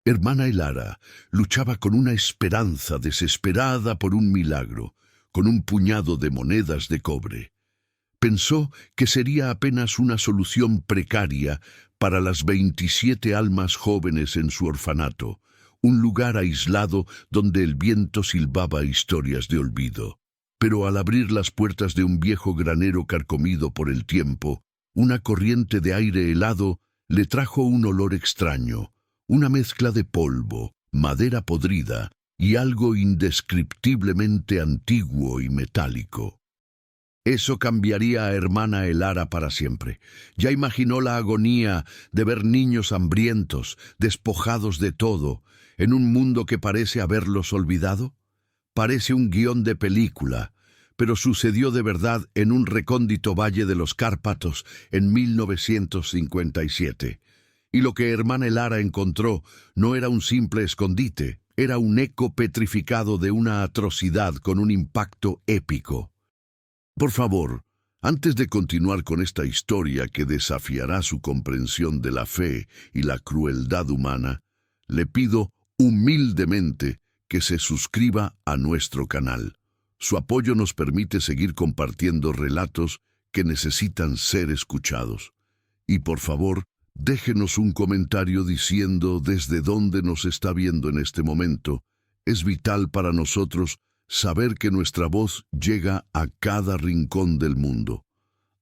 Hermana Elara luchaba con una esperanza desesperada por un milagro, con un puñado de monedas de cobre. Pensó que sería apenas una solución precaria para las 27 almas jóvenes en su orfanato, un lugar aislado donde el viento silbaba historias de olvido. Pero al abrir las puertas de un viejo granero carcomido por el tiempo, una corriente de aire helado le trajo un olor extraño, una mezcla de polvo, madera podrida y algo indescriptiblemente antiguo y metálico. Eso cambiaría a hermana Elara para siempre. Ya imaginó la agonía de ver niños hambrientos, despojados de todo, en un mundo que parece haberlos olvidado. Parece un guión de película, pero sucedió de verdad en un recóndito valle de los Cárpatos en 1957. Y lo que hermana Elara encontró no era un simple escondite, era un eco petrificado de una atrocidad con un impacto épico. Por favor, antes de continuar con esta historia que desafiará su comprensión de la fe y la crueldad humana, le pido humildemente que se suscriba a nuestro canal. Su apoyo nos permite seguir compartiendo relatos que necesitan ser escuchados. Y por favor, déjenos un comentario diciendo desde dónde nos está viendo en este momento. Es vital para nosotros saber que nuestra voz llega a cada rincón del mundo.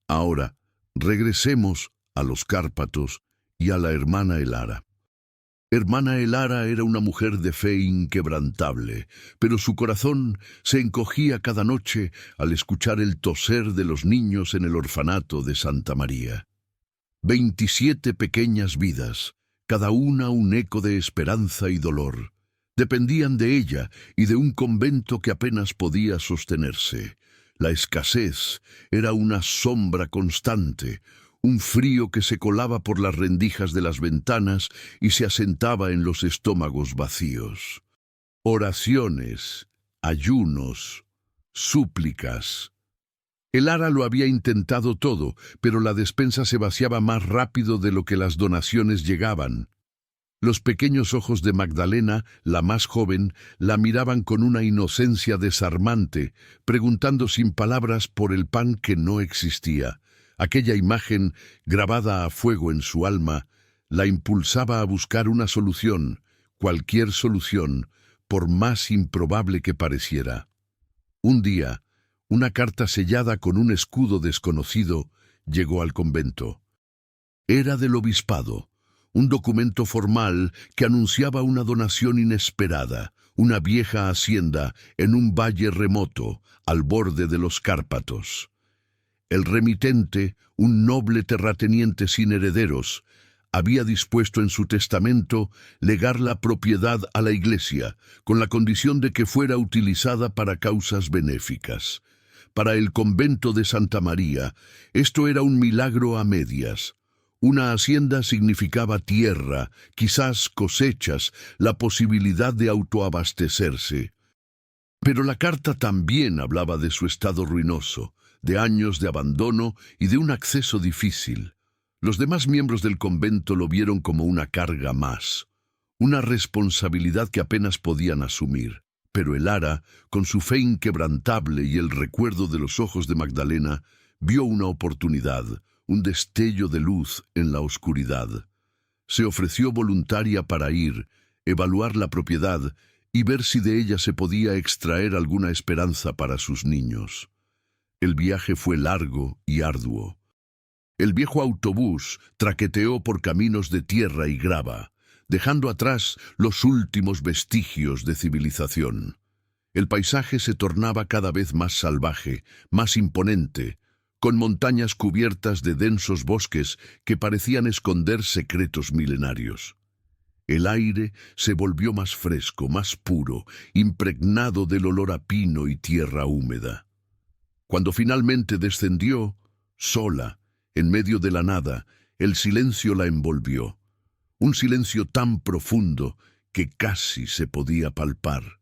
Ahora, regresemos a los Cárpatos y a la hermana Elara. Hermana Elara era una mujer de fe inquebrantable, pero su corazón se encogía cada noche al escuchar el toser de los niños en el orfanato de Santa María. 27 pequeñas vidas, cada una un eco de esperanza y dolor. Dependían de ella y de un convento que apenas podía sostenerse. La escasez era una sombra constante, un frío que se colaba por las rendijas de las ventanas y se asentaba en los estómagos vacíos. Oraciones, ayunos, súplicas. Elara lo había intentado todo, pero la despensa se vaciaba más rápido de lo que las donaciones llegaban. Los pequeños ojos de Magdalena, la más joven, la miraban con una inocencia desarmante, preguntando sin palabras por el pan que no existía. Aquella imagen, grabada a fuego en su alma, la impulsaba a buscar una solución, cualquier solución, por más improbable que pareciera. Un día, una carta sellada con un escudo desconocido llegó al convento. Era del obispado. Un documento formal que anunciaba una donación inesperada, una vieja hacienda en un valle remoto, al borde de los Cárpatos. El remitente, un noble terrateniente sin herederos, había dispuesto en su testamento legar la propiedad a la Iglesia, con la condición de que fuera utilizada para causas benéficas. Para el convento de Santa María, esto era un milagro a medias. Una hacienda significaba tierra, quizás cosechas, la posibilidad de autoabastecerse. Pero la carta también hablaba de su estado ruinoso, de años de abandono y de un acceso difícil. Los demás miembros del convento lo vieron como una carga más, una responsabilidad que apenas podían asumir. Pero Elara, con su fe inquebrantable y el recuerdo de los ojos de Magdalena, vio una oportunidad, un destello de luz en la oscuridad. Se ofreció voluntaria para ir, evaluar la propiedad y ver si de ella se podía extraer alguna esperanza para sus niños. El viaje fue largo y arduo. El viejo autobús traqueteó por caminos de tierra y grava, dejando atrás los últimos vestigios de civilización. El paisaje se tornaba cada vez más salvaje, más imponente, con montañas cubiertas de densos bosques que parecían esconder secretos milenarios. El aire se volvió más fresco, más puro, impregnado del olor a pino y tierra húmeda. Cuando finalmente descendió, sola, en medio de la nada, el silencio la envolvió. Un silencio tan profundo que casi se podía palpar.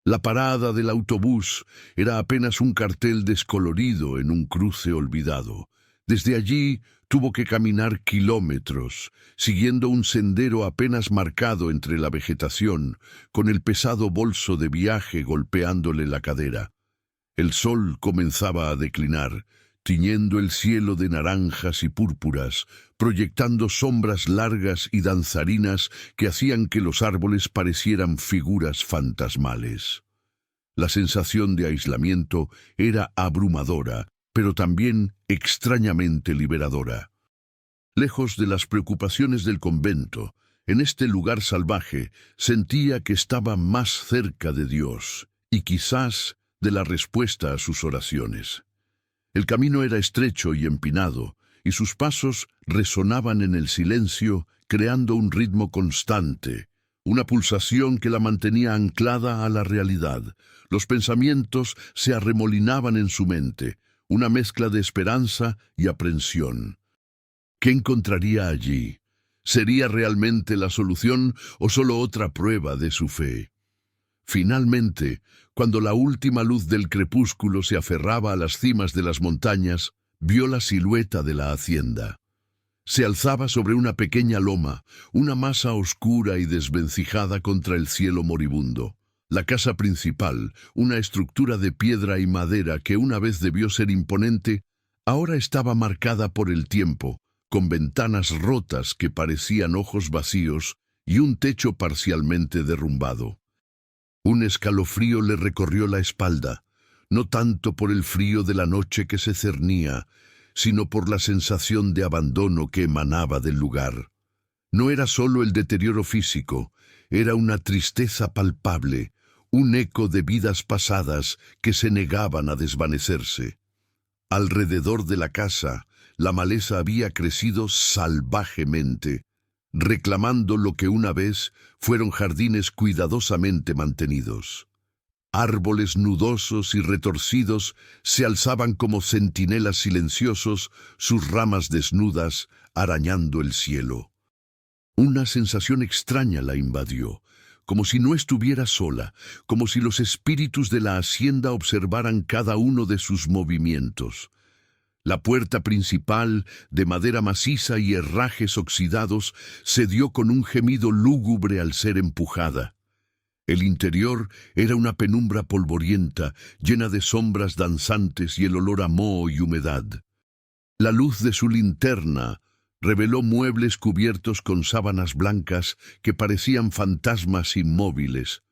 La parada del autobús era apenas un cartel descolorido en un cruce olvidado. Desde allí, Tuvo que caminar kilómetros, siguiendo un sendero apenas marcado entre la vegetación, con el pesado bolso de viaje golpeándole la cadera. El sol comenzaba a declinar, tiñendo el cielo de naranjas y púrpuras, proyectando sombras largas y danzarinas que hacían que los árboles parecieran figuras fantasmales. La sensación de aislamiento era abrumadora, pero también extrañamente liberadora. Lejos de las preocupaciones del convento, en este lugar salvaje, sentía que estaba más cerca de Dios y quizás de la respuesta a sus oraciones. El camino era estrecho y empinado, y sus pasos resonaban en el silencio, creando un ritmo constante, una pulsación que la mantenía anclada a la realidad. Los pensamientos se arremolinaban en su mente, una mezcla de esperanza y aprensión. ¿Qué encontraría allí? ¿Sería realmente la solución o solo otra prueba de su fe? Finalmente, cuando la última luz del crepúsculo se aferraba a las cimas de las montañas, vio la silueta de la hacienda. Se alzaba sobre una pequeña loma, una masa oscura y desvencijada contra el cielo moribundo. La casa principal, una estructura de piedra y madera que una vez debió ser imponente, ahora estaba marcada por el tiempo, con ventanas rotas que parecían ojos vacíos y un techo parcialmente derrumbado. Un escalofrío le recorrió la espalda, no tanto por el frío de la noche que se cernía, sino por la sensación de abandono que emanaba del lugar. No era solo el deterioro físico, era una tristeza palpable, un eco de vidas pasadas que se negaban a desvanecerse. Alrededor de la casa, la maleza había crecido salvajemente, reclamando lo que una vez fueron jardines cuidadosamente mantenidos. Árboles nudosos y retorcidos se alzaban como centinelas silenciosos, sus ramas desnudas arañando el cielo. Una sensación extraña la invadió, como si no estuviera sola, como si los espíritus de la hacienda observaran cada uno de sus movimientos. La puerta principal, de madera maciza y herrajes oxidados, cedió con un gemido lúgubre al ser empujada. El interior era una penumbra polvorienta, llena de sombras danzantes y el olor a moho y humedad. La luz de su linterna reveló muebles cubiertos con sábanas blancas que parecían fantasmas inmóviles,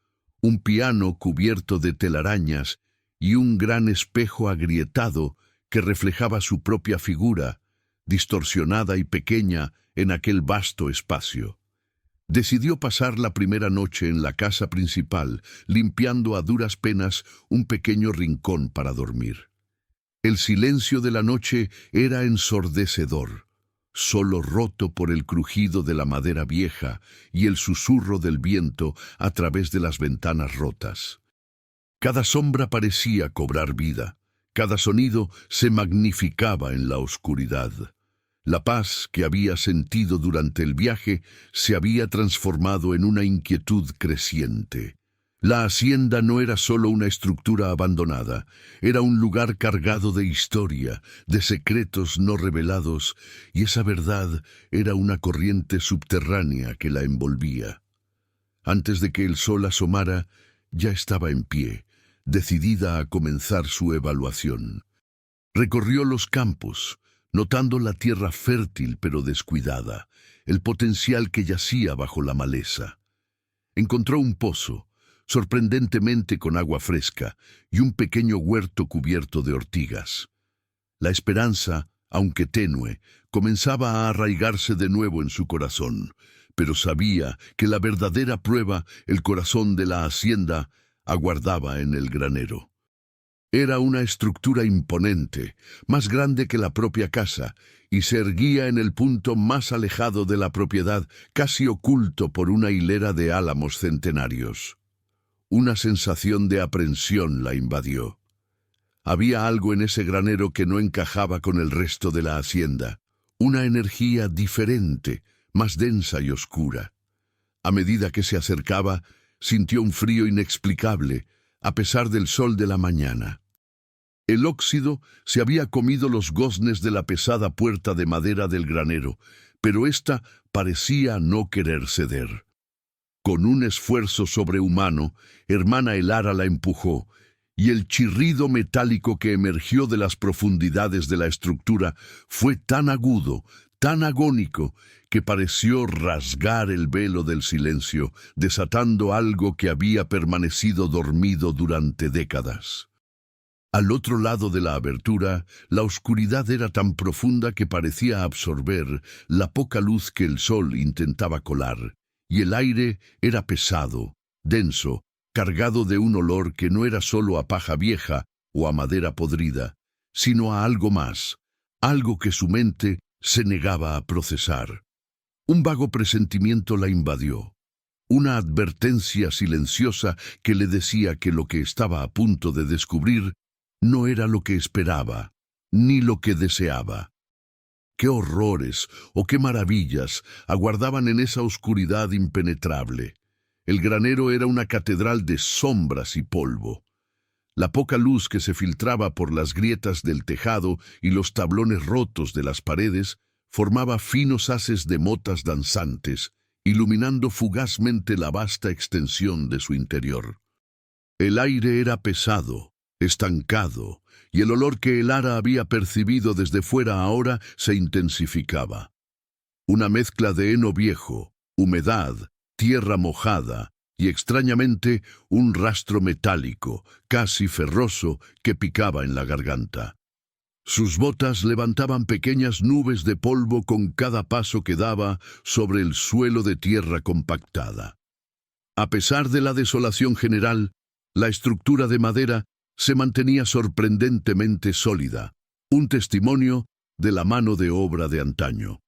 un piano cubierto de telarañas y un gran espejo agrietado que reflejaba su propia figura, distorsionada y pequeña en aquel vasto espacio. Decidió pasar la primera noche en la casa principal, limpiando a duras penas un pequeño rincón para dormir. El silencio de la noche era ensordecedor, solo roto por el crujido de la madera vieja y el susurro del viento a través de las ventanas rotas. Cada sombra parecía cobrar vida. Cada sonido se magnificaba en la oscuridad. La paz que había sentido durante el viaje se había transformado en una inquietud creciente. La hacienda no era solo una estructura abandonada, era un lugar cargado de historia, de secretos no revelados, y esa verdad era una corriente subterránea que la envolvía. Antes de que el sol asomara, ya estaba en pie, decidida a comenzar su evaluación. Recorrió los campos, notando la tierra fértil pero descuidada, el potencial que yacía bajo la maleza. Encontró un pozo, sorprendentemente con agua fresca, y un pequeño huerto cubierto de ortigas. La esperanza, aunque tenue, comenzaba a arraigarse de nuevo en su corazón, pero sabía que la verdadera prueba, el corazón de la hacienda, aguardaba en el granero. Era una estructura imponente, más grande que la propia casa, y se erguía en el punto más alejado de la propiedad, casi oculto por una hilera de álamos centenarios. Una sensación de aprensión la invadió. Había algo en ese granero que no encajaba con el resto de la hacienda, una energía diferente, más densa y oscura. A medida que se acercaba, sintió un frío inexplicable, a pesar del sol de la mañana. El óxido se había comido los goznes de la pesada puerta de madera del granero, pero ésta parecía no querer ceder. Con un esfuerzo sobrehumano, hermana Elara la empujó, y el chirrido metálico que emergió de las profundidades de la estructura fue tan agudo, tan agónico, que pareció rasgar el velo del silencio, desatando algo que había permanecido dormido durante décadas. Al otro lado de la abertura, la oscuridad era tan profunda que parecía absorber la poca luz que el sol intentaba colar, y el aire era pesado, denso, cargado de un olor que no era solo a paja vieja o a madera podrida, sino a algo más, algo que su mente se negaba a procesar. Un vago presentimiento la invadió, una advertencia silenciosa que le decía que lo que estaba a punto de descubrir no era lo que esperaba, ni lo que deseaba. ¡Qué horrores o qué maravillas aguardaban en esa oscuridad impenetrable! El granero era una catedral de sombras y polvo. La poca luz que se filtraba por las grietas del tejado y los tablones rotos de las paredes formaba finos haces de motas danzantes, iluminando fugazmente la vasta extensión de su interior. El aire era pesado, estancado, y el olor que Elara había percibido desde fuera ahora se intensificaba. Una mezcla de heno viejo, humedad, tierra mojada y, extrañamente, un rastro metálico, casi ferroso, que picaba en la garganta. Sus botas levantaban pequeñas nubes de polvo con cada paso que daba sobre el suelo de tierra compactada. A pesar de la desolación general, la estructura de madera se mantenía sorprendentemente sólida, un testimonio de la mano de obra de antaño.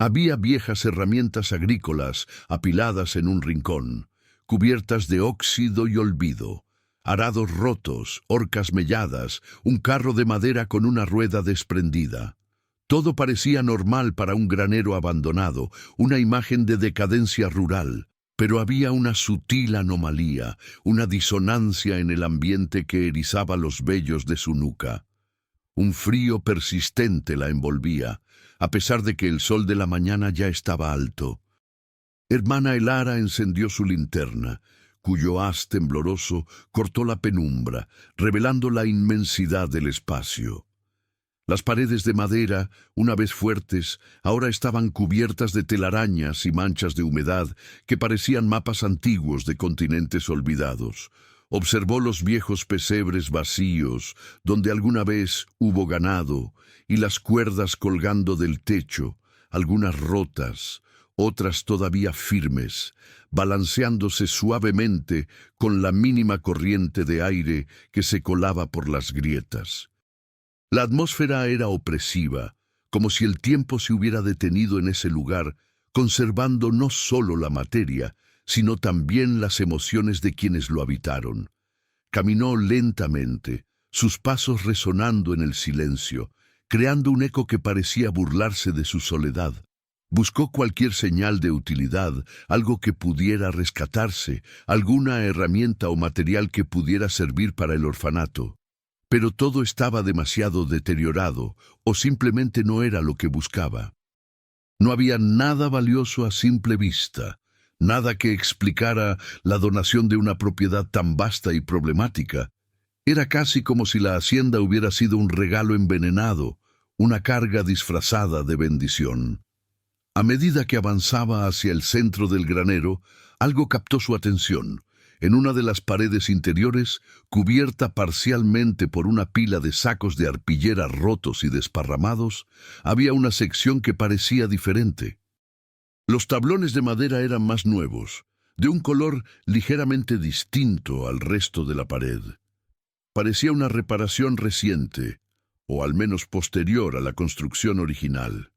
Había viejas herramientas agrícolas apiladas en un rincón, cubiertas de óxido y olvido, arados rotos, horcas melladas, un carro de madera con una rueda desprendida. Todo parecía normal para un granero abandonado, una imagen de decadencia rural, pero había una sutil anomalía, una disonancia en el ambiente que erizaba los vellos de su nuca. Un frío persistente la envolvía, a pesar de que el sol de la mañana ya estaba alto. Hermana Elara encendió su linterna, cuyo haz tembloroso cortó la penumbra, revelando la inmensidad del espacio. Las paredes de madera, una vez fuertes, ahora estaban cubiertas de telarañas y manchas de humedad que parecían mapas antiguos de continentes olvidados. Observó los viejos pesebres vacíos, donde alguna vez hubo ganado, y las cuerdas colgando del techo, algunas rotas, otras todavía firmes, balanceándose suavemente con la mínima corriente de aire que se colaba por las grietas. La atmósfera era opresiva, como si el tiempo se hubiera detenido en ese lugar, conservando no solo la materia, sino también las emociones de quienes lo habitaron. Caminó lentamente, sus pasos resonando en el silencio, creando un eco que parecía burlarse de su soledad. Buscó cualquier señal de utilidad, algo que pudiera rescatarse, alguna herramienta o material que pudiera servir para el orfanato. Pero todo estaba demasiado deteriorado, o simplemente no era lo que buscaba. No había nada valioso a simple vista, nada que explicara la donación de una propiedad tan vasta y problemática. Era casi como si la hacienda hubiera sido un regalo envenenado, una carga disfrazada de bendición. A medida que avanzaba hacia el centro del granero, algo captó su atención. En una de las paredes interiores, cubierta parcialmente por una pila de sacos de arpillera rotos y desparramados, había una sección que parecía diferente. Los tablones de madera eran más nuevos, de un color ligeramente distinto al resto de la pared. Parecía una reparación reciente, o al menos posterior a la construcción original.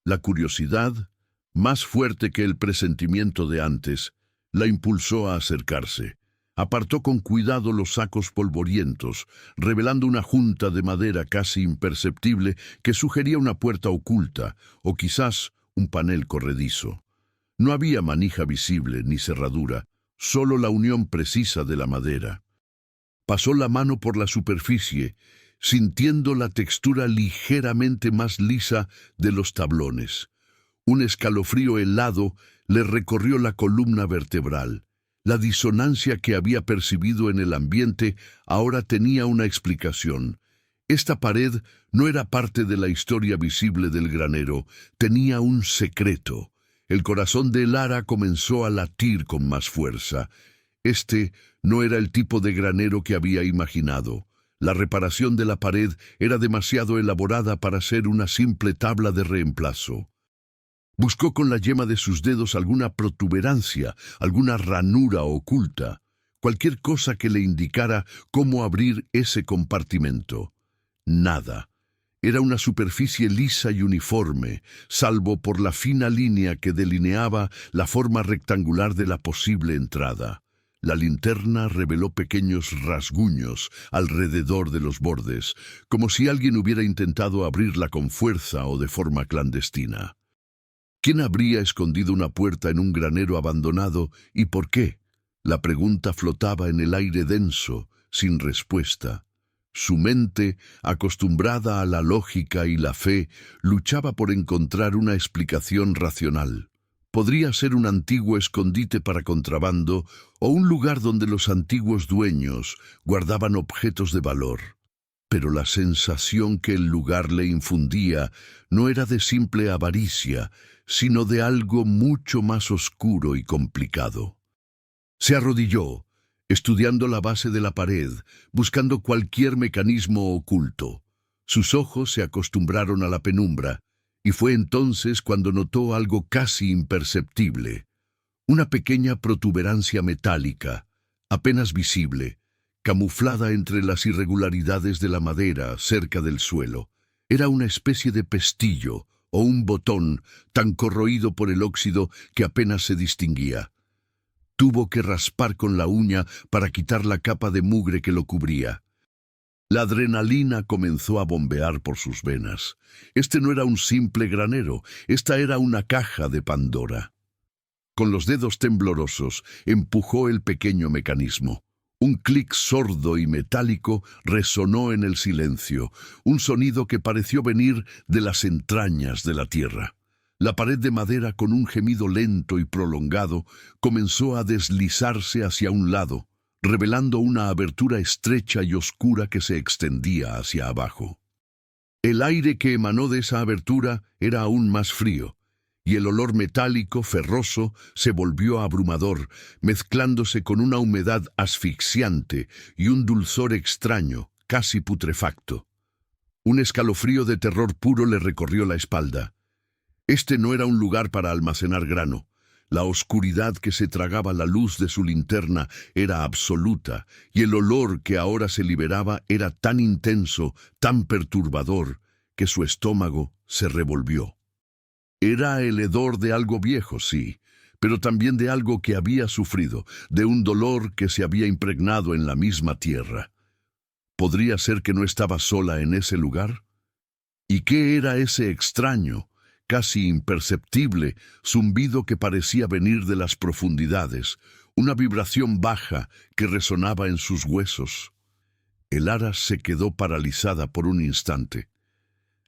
La curiosidad, más fuerte que el presentimiento de antes, la impulsó a acercarse. Apartó con cuidado los sacos polvorientos, revelando una junta de madera casi imperceptible que sugería una puerta oculta, o quizás un panel corredizo. No había manija visible ni cerradura, solo la unión precisa de la madera. Pasó la mano por la superficie, sintiendo la textura ligeramente más lisa de los tablones. Un escalofrío helado le recorrió la columna vertebral. La disonancia que había percibido en el ambiente ahora tenía una explicación. Esta pared no era parte de la historia visible del granero, tenía un secreto. El corazón de Lara comenzó a latir con más fuerza. Este no era el tipo de granero que había imaginado. La reparación de la pared era demasiado elaborada para ser una simple tabla de reemplazo. Buscó con la yema de sus dedos alguna protuberancia, alguna ranura oculta, cualquier cosa que le indicara cómo abrir ese compartimento. Nada. Era una superficie lisa y uniforme, salvo por la fina línea que delineaba la forma rectangular de la posible entrada. La linterna reveló pequeños rasguños alrededor de los bordes, como si alguien hubiera intentado abrirla con fuerza o de forma clandestina. ¿Quién habría escondido una puerta en un granero abandonado y por qué? La pregunta flotaba en el aire denso, sin respuesta. Su mente, acostumbrada a la lógica y la fe, luchaba por encontrar una explicación racional. Podría ser un antiguo escondite para contrabando o un lugar donde los antiguos dueños guardaban objetos de valor. Pero la sensación que el lugar le infundía no era de simple avaricia, sino de algo mucho más oscuro y complicado. Se arrodilló, estudiando la base de la pared, buscando cualquier mecanismo oculto. Sus ojos se acostumbraron a la penumbra, y fue entonces cuando notó algo casi imperceptible. Una pequeña protuberancia metálica, apenas visible, camuflada entre las irregularidades de la madera cerca del suelo. Era una especie de pestillo o un botón tan corroído por el óxido que apenas se distinguía. Tuvo que raspar con la uña para quitar la capa de mugre que lo cubría. La adrenalina comenzó a bombear por sus venas. Este no era un simple granero, esta era una caja de Pandora. Con los dedos temblorosos, empujó el pequeño mecanismo. Un clic sordo y metálico resonó en el silencio, un sonido que pareció venir de las entrañas de la tierra. La pared de madera, con un gemido lento y prolongado, comenzó a deslizarse hacia un lado, revelando una abertura estrecha y oscura que se extendía hacia abajo. El aire que emanó de esa abertura era aún más frío, y el olor metálico, ferroso, se volvió abrumador, mezclándose con una humedad asfixiante y un dulzor extraño, casi putrefacto. Un escalofrío de terror puro le recorrió la espalda. Este no era un lugar para almacenar grano. La oscuridad que se tragaba la luz de su linterna era absoluta, y el olor que ahora se liberaba era tan intenso, tan perturbador, que su estómago se revolvió. Era el hedor de algo viejo, sí, pero también de algo que había sufrido, de un dolor que se había impregnado en la misma tierra. ¿Podría ser que no estaba sola en ese lugar? ¿Y qué era ese extraño, casi imperceptible, zumbido que parecía venir de las profundidades, una vibración baja que resonaba en sus huesos? Lara se quedó paralizada por un instante,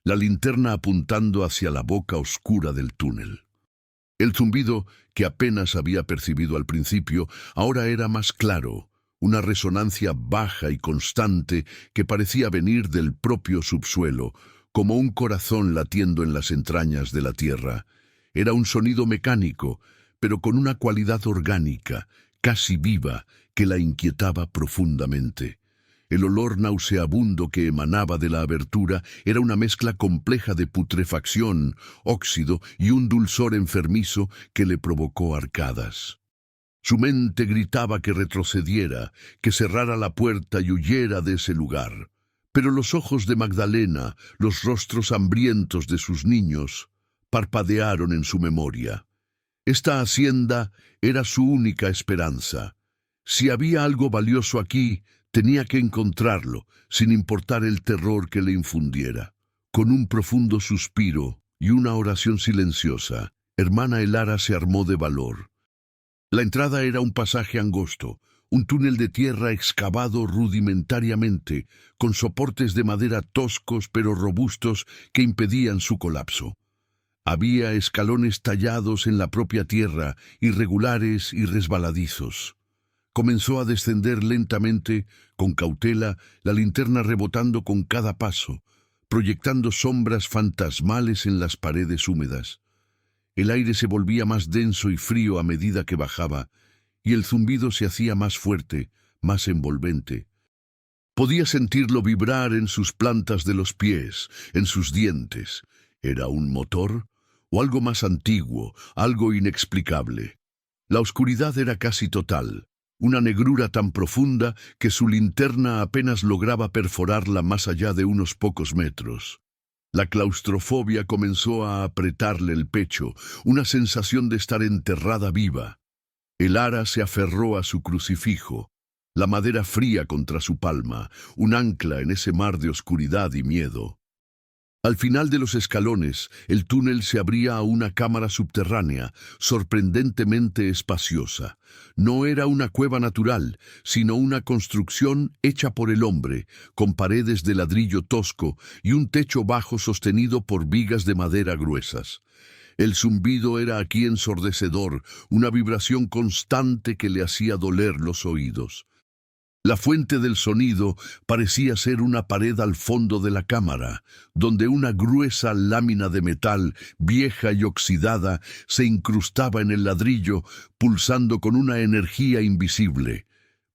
la linterna apuntando hacia la boca oscura del túnel. El zumbido, que apenas había percibido al principio, ahora era más claro, una resonancia baja y constante que parecía venir del propio subsuelo, como un corazón latiendo en las entrañas de la tierra. Era un sonido mecánico, pero con una cualidad orgánica, casi viva, que la inquietaba profundamente. El olor nauseabundo que emanaba de la abertura era una mezcla compleja de putrefacción, óxido y un dulzor enfermizo que le provocó arcadas. Su mente gritaba que retrocediera, que cerrara la puerta y huyera de ese lugar. Pero los ojos de Magdalena, los rostros hambrientos de sus niños, parpadearon en su memoria. Esta hacienda era su única esperanza. Si había algo valioso aquí, tenía que encontrarlo, sin importar el terror que le infundiera. Con un profundo suspiro y una oración silenciosa, hermana Lara se armó de valor. La entrada era un pasaje angosto, un túnel de tierra excavado rudimentariamente, con soportes de madera toscos pero robustos que impedían su colapso. Había escalones tallados en la propia tierra, irregulares y resbaladizos. Comenzó a descender lentamente, con cautela, la linterna rebotando con cada paso, proyectando sombras fantasmales en las paredes húmedas. El aire se volvía más denso y frío a medida que bajaba, y el zumbido se hacía más fuerte, más envolvente. Podía sentirlo vibrar en sus plantas de los pies, en sus dientes. ¿Era un motor? ¿O algo más antiguo, algo inexplicable? La oscuridad era casi total, una negrura tan profunda que su linterna apenas lograba perforarla más allá de unos pocos metros. La claustrofobia comenzó a apretarle el pecho, una sensación de estar enterrada viva. El ara se aferró a su crucifijo, la madera fría contra su palma, un ancla en ese mar de oscuridad y miedo. Al final de los escalones, el túnel se abría a una cámara subterránea, sorprendentemente espaciosa. No era una cueva natural, sino una construcción hecha por el hombre, con paredes de ladrillo tosco y un techo bajo sostenido por vigas de madera gruesas. El zumbido era aquí ensordecedor, una vibración constante que le hacía doler los oídos. La fuente del sonido parecía ser una pared al fondo de la cámara, donde una gruesa lámina de metal, vieja y oxidada, se incrustaba en el ladrillo, pulsando con una energía invisible.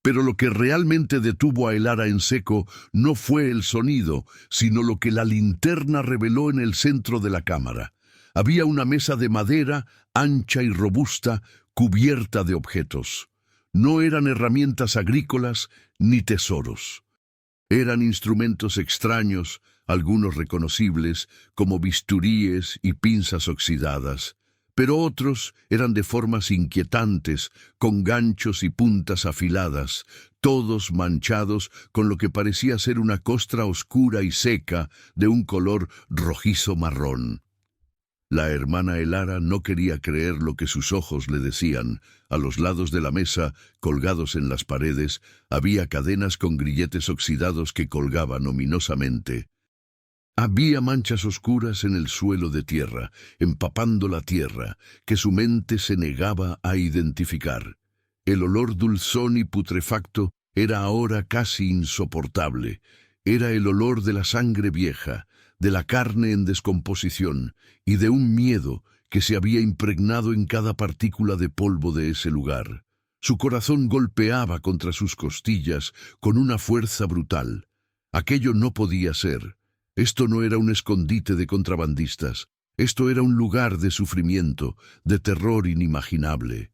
Pero lo que realmente detuvo a el ara en seco no fue el sonido, sino lo que la linterna reveló en el centro de la cámara. Había una mesa de madera, ancha y robusta, cubierta de objetos. No eran herramientas agrícolas ni tesoros. Eran instrumentos extraños, algunos reconocibles, como bisturíes y pinzas oxidadas, pero otros eran de formas inquietantes, con ganchos y puntas afiladas, todos manchados con lo que parecía ser una costra oscura y seca de un color rojizo-marrón. La hermana Elara no quería creer lo que sus ojos le decían. A los lados de la mesa, colgados en las paredes, había cadenas con grilletes oxidados que colgaban ominosamente. Había manchas oscuras en el suelo de tierra, empapando la tierra, que su mente se negaba a identificar. El olor dulzón y putrefacto era ahora casi insoportable. Era el olor de la sangre vieja, de la carne en descomposición y de un miedo que se había impregnado en cada partícula de polvo de ese lugar. Su corazón golpeaba contra sus costillas con una fuerza brutal. Aquello no podía ser. Esto no era un escondite de contrabandistas. Esto era un lugar de sufrimiento, de terror inimaginable.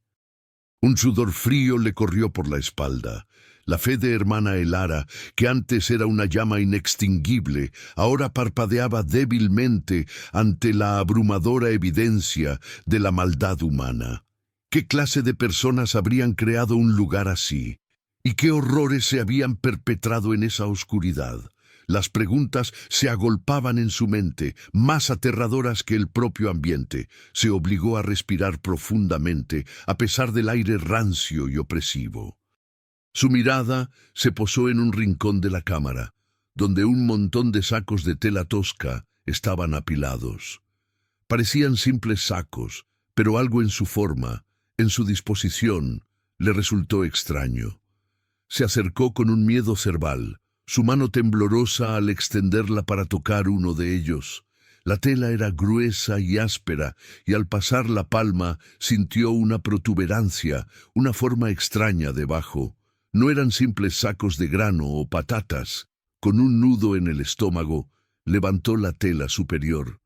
Un sudor frío le corrió por la espalda. La fe de hermana Elara, que antes era una llama inextinguible, ahora parpadeaba débilmente ante la abrumadora evidencia de la maldad humana. ¿Qué clase de personas habrían creado un lugar así? ¿Y qué horrores se habían perpetrado en esa oscuridad? Las preguntas se agolpaban en su mente, más aterradoras que el propio ambiente. Se obligó a respirar profundamente, a pesar del aire rancio y opresivo. Su mirada se posó en un rincón de la cámara, donde un montón de sacos de tela tosca estaban apilados. Parecían simples sacos, pero algo en su forma, en su disposición, le resultó extraño. Se acercó con un miedo cerval, su mano temblorosa al extenderla para tocar uno de ellos. La tela era gruesa y áspera, y al pasar la palma sintió una protuberancia, una forma extraña debajo. No eran simples sacos de grano o patatas. Con un nudo en el estómago, levantó la tela superior.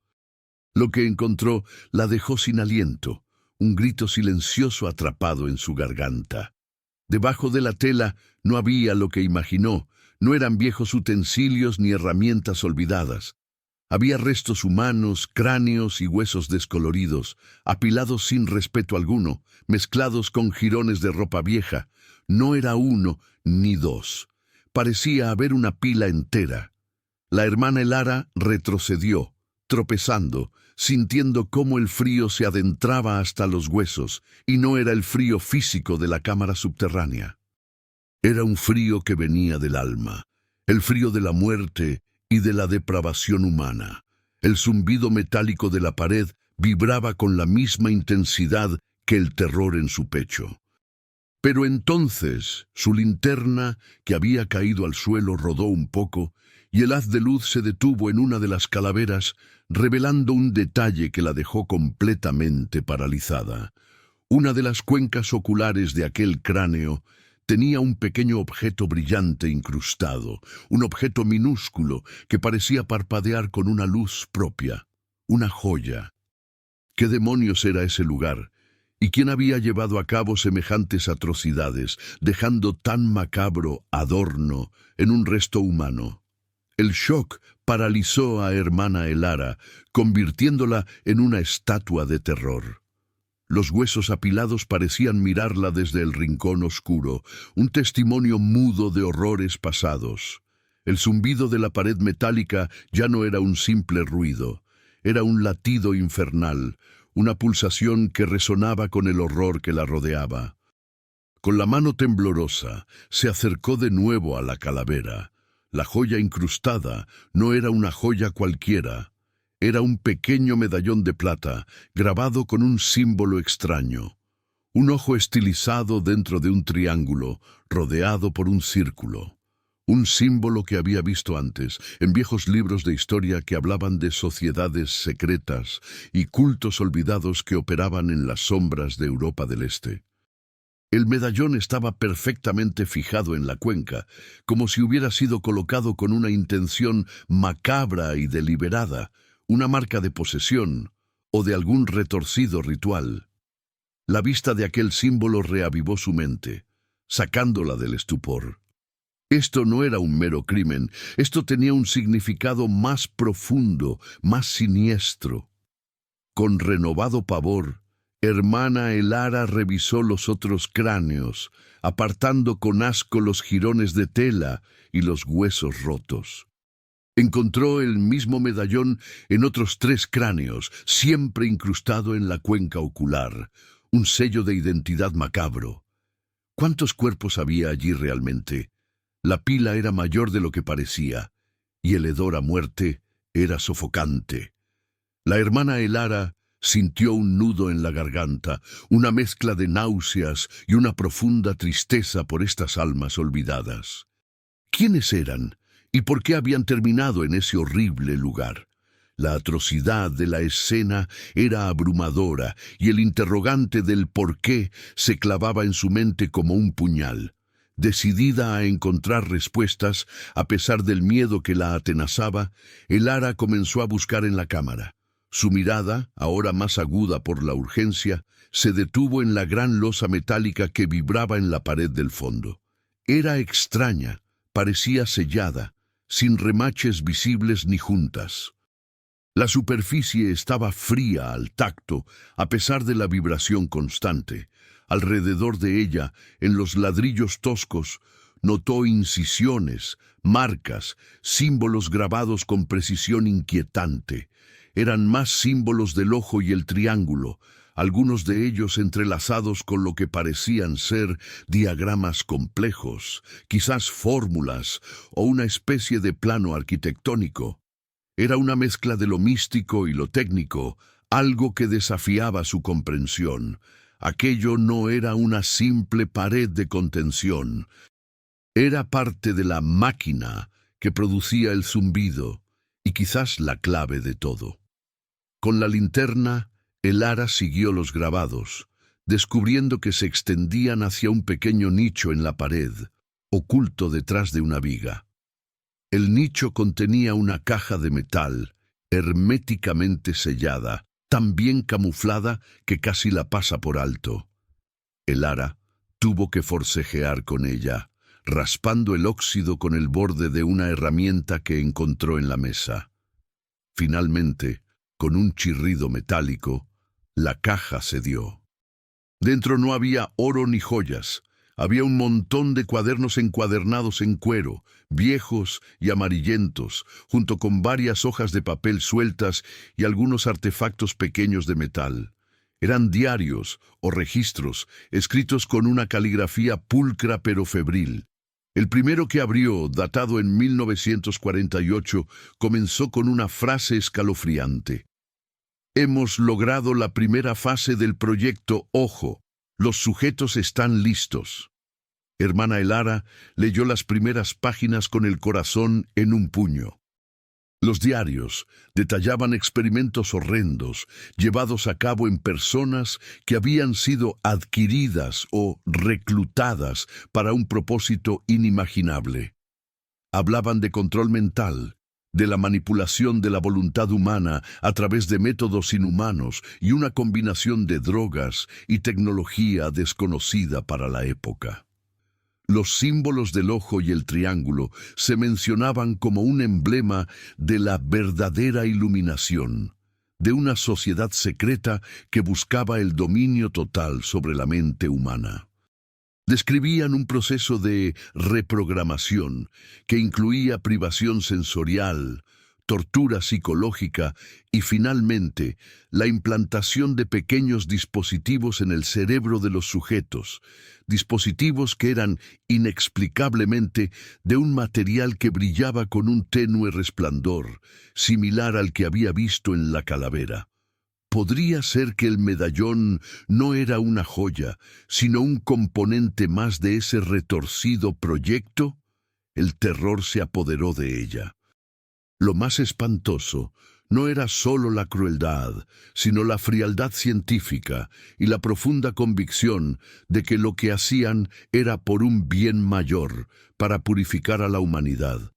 Lo que encontró la dejó sin aliento, un grito silencioso atrapado en su garganta. Debajo de la tela no había lo que imaginó, no eran viejos utensilios ni herramientas olvidadas. Había restos humanos, cráneos y huesos descoloridos, apilados sin respeto alguno, mezclados con jirones de ropa vieja. No era uno ni dos. Parecía haber una pila entera. La hermana Elara retrocedió, tropezando, sintiendo cómo el frío se adentraba hasta los huesos, y no era el frío físico de la cámara subterránea. Era un frío que venía del alma, el frío de la muerte y de la depravación humana. El zumbido metálico de la pared vibraba con la misma intensidad que el terror en su pecho. Pero entonces su linterna, que había caído al suelo, rodó un poco, y el haz de luz se detuvo en una de las calaveras, revelando un detalle que la dejó completamente paralizada. Una de las cuencas oculares de aquel cráneo tenía un pequeño objeto brillante incrustado, un objeto minúsculo que parecía parpadear con una luz propia, una joya. ¿Qué demonios era ese lugar? ¿Y quién había llevado a cabo semejantes atrocidades, dejando tan macabro adorno en un resto humano? El shock paralizó a hermana Elara, convirtiéndola en una estatua de terror. Los huesos apilados parecían mirarla desde el rincón oscuro, un testimonio mudo de horrores pasados. El zumbido de la pared metálica ya no era un simple ruido, era un latido infernal, una pulsación que resonaba con el horror que la rodeaba. Con la mano temblorosa, se acercó de nuevo a la calavera. La joya incrustada no era una joya cualquiera. Era un pequeño medallón de plata, grabado con un símbolo extraño. Un ojo estilizado dentro de un triángulo, rodeado por un círculo. Un símbolo que había visto antes, en viejos libros de historia que hablaban de sociedades secretas y cultos olvidados que operaban en las sombras de Europa del Este. El medallón estaba perfectamente fijado en la cuenca, como si hubiera sido colocado con una intención macabra y deliberada, una marca de posesión o de algún retorcido ritual. La vista de aquel símbolo reavivó su mente, sacándola del estupor. Esto no era un mero crimen, esto tenía un significado más profundo, más siniestro. Con renovado pavor, hermana Elara revisó los otros cráneos, apartando con asco los jirones de tela y los huesos rotos. Encontró el mismo medallón en otros 3 cráneos, siempre incrustado en la cuenca ocular, un sello de identidad macabro. ¿Cuántos cuerpos había allí realmente? La pila era mayor de lo que parecía, y el hedor a muerte era sofocante. La hermana Elara sintió un nudo en la garganta, una mezcla de náuseas y una profunda tristeza por estas almas olvidadas. ¿Quiénes eran? ¿Y por qué habían terminado en ese horrible lugar? La atrocidad de la escena era abrumadora, y el interrogante del por qué se clavaba en su mente como un puñal. Decidida a encontrar respuestas, a pesar del miedo que la atenazaba, Elara comenzó a buscar en la cámara. Su mirada, ahora más aguda por la urgencia, se detuvo en la gran losa metálica que vibraba en la pared del fondo. Era extraña, parecía sellada, sin remaches visibles ni juntas. La superficie estaba fría al tacto, a pesar de la vibración constante. Alrededor de ella, en los ladrillos toscos, notó incisiones, marcas, símbolos grabados con precisión inquietante. Eran más símbolos del ojo y el triángulo, algunos de ellos entrelazados con lo que parecían ser diagramas complejos, quizás fórmulas o una especie de plano arquitectónico. Era una mezcla de lo místico y lo técnico, algo que desafiaba su comprensión. Aquello no era una simple pared de contención. Era parte de la máquina que producía el zumbido y quizás la clave de todo. Con la linterna, Elara siguió los grabados, descubriendo que se extendían hacia un pequeño nicho en la pared, oculto detrás de una viga. El nicho contenía una caja de metal, herméticamente sellada, tan bien camuflada que casi la pasa por alto. Elara tuvo que forcejear con ella, raspando el óxido con el borde de una herramienta que encontró en la mesa. Finalmente, con un chirrido metálico, la caja cedió. Dentro no había oro ni joyas. Había un montón de cuadernos encuadernados en cuero, viejos y amarillentos, junto con varias hojas de papel sueltas y algunos artefactos pequeños de metal. Eran diarios o registros, escritos con una caligrafía pulcra pero febril. El primero que abrió, datado en 1948, comenzó con una frase escalofriante. Hemos logrado la primera fase del proyecto Ojo. Los sujetos están listos. Hermana Elara leyó las primeras páginas con el corazón en un puño. Los diarios detallaban experimentos horrendos llevados a cabo en personas que habían sido adquiridas o reclutadas para un propósito inimaginable. Hablaban de control mental, de la manipulación de la voluntad humana a través de métodos inhumanos y una combinación de drogas y tecnología desconocida para la época. Los símbolos del ojo y el triángulo se mencionaban como un emblema de la verdadera iluminación, de una sociedad secreta que buscaba el dominio total sobre la mente humana. Describían un proceso de reprogramación que incluía privación sensorial, tortura psicológica y, finalmente, la implantación de pequeños dispositivos en el cerebro de los sujetos, dispositivos que eran inexplicablemente de un material que brillaba con un tenue resplandor, similar al que había visto en la calavera. ¿Podría ser que el medallón no era una joya, sino un componente más de ese retorcido proyecto? El terror se apoderó de ella. Lo más espantoso no era solo la crueldad, sino la frialdad científica y la profunda convicción de que lo que hacían era por un bien mayor, para purificar a la humanidad.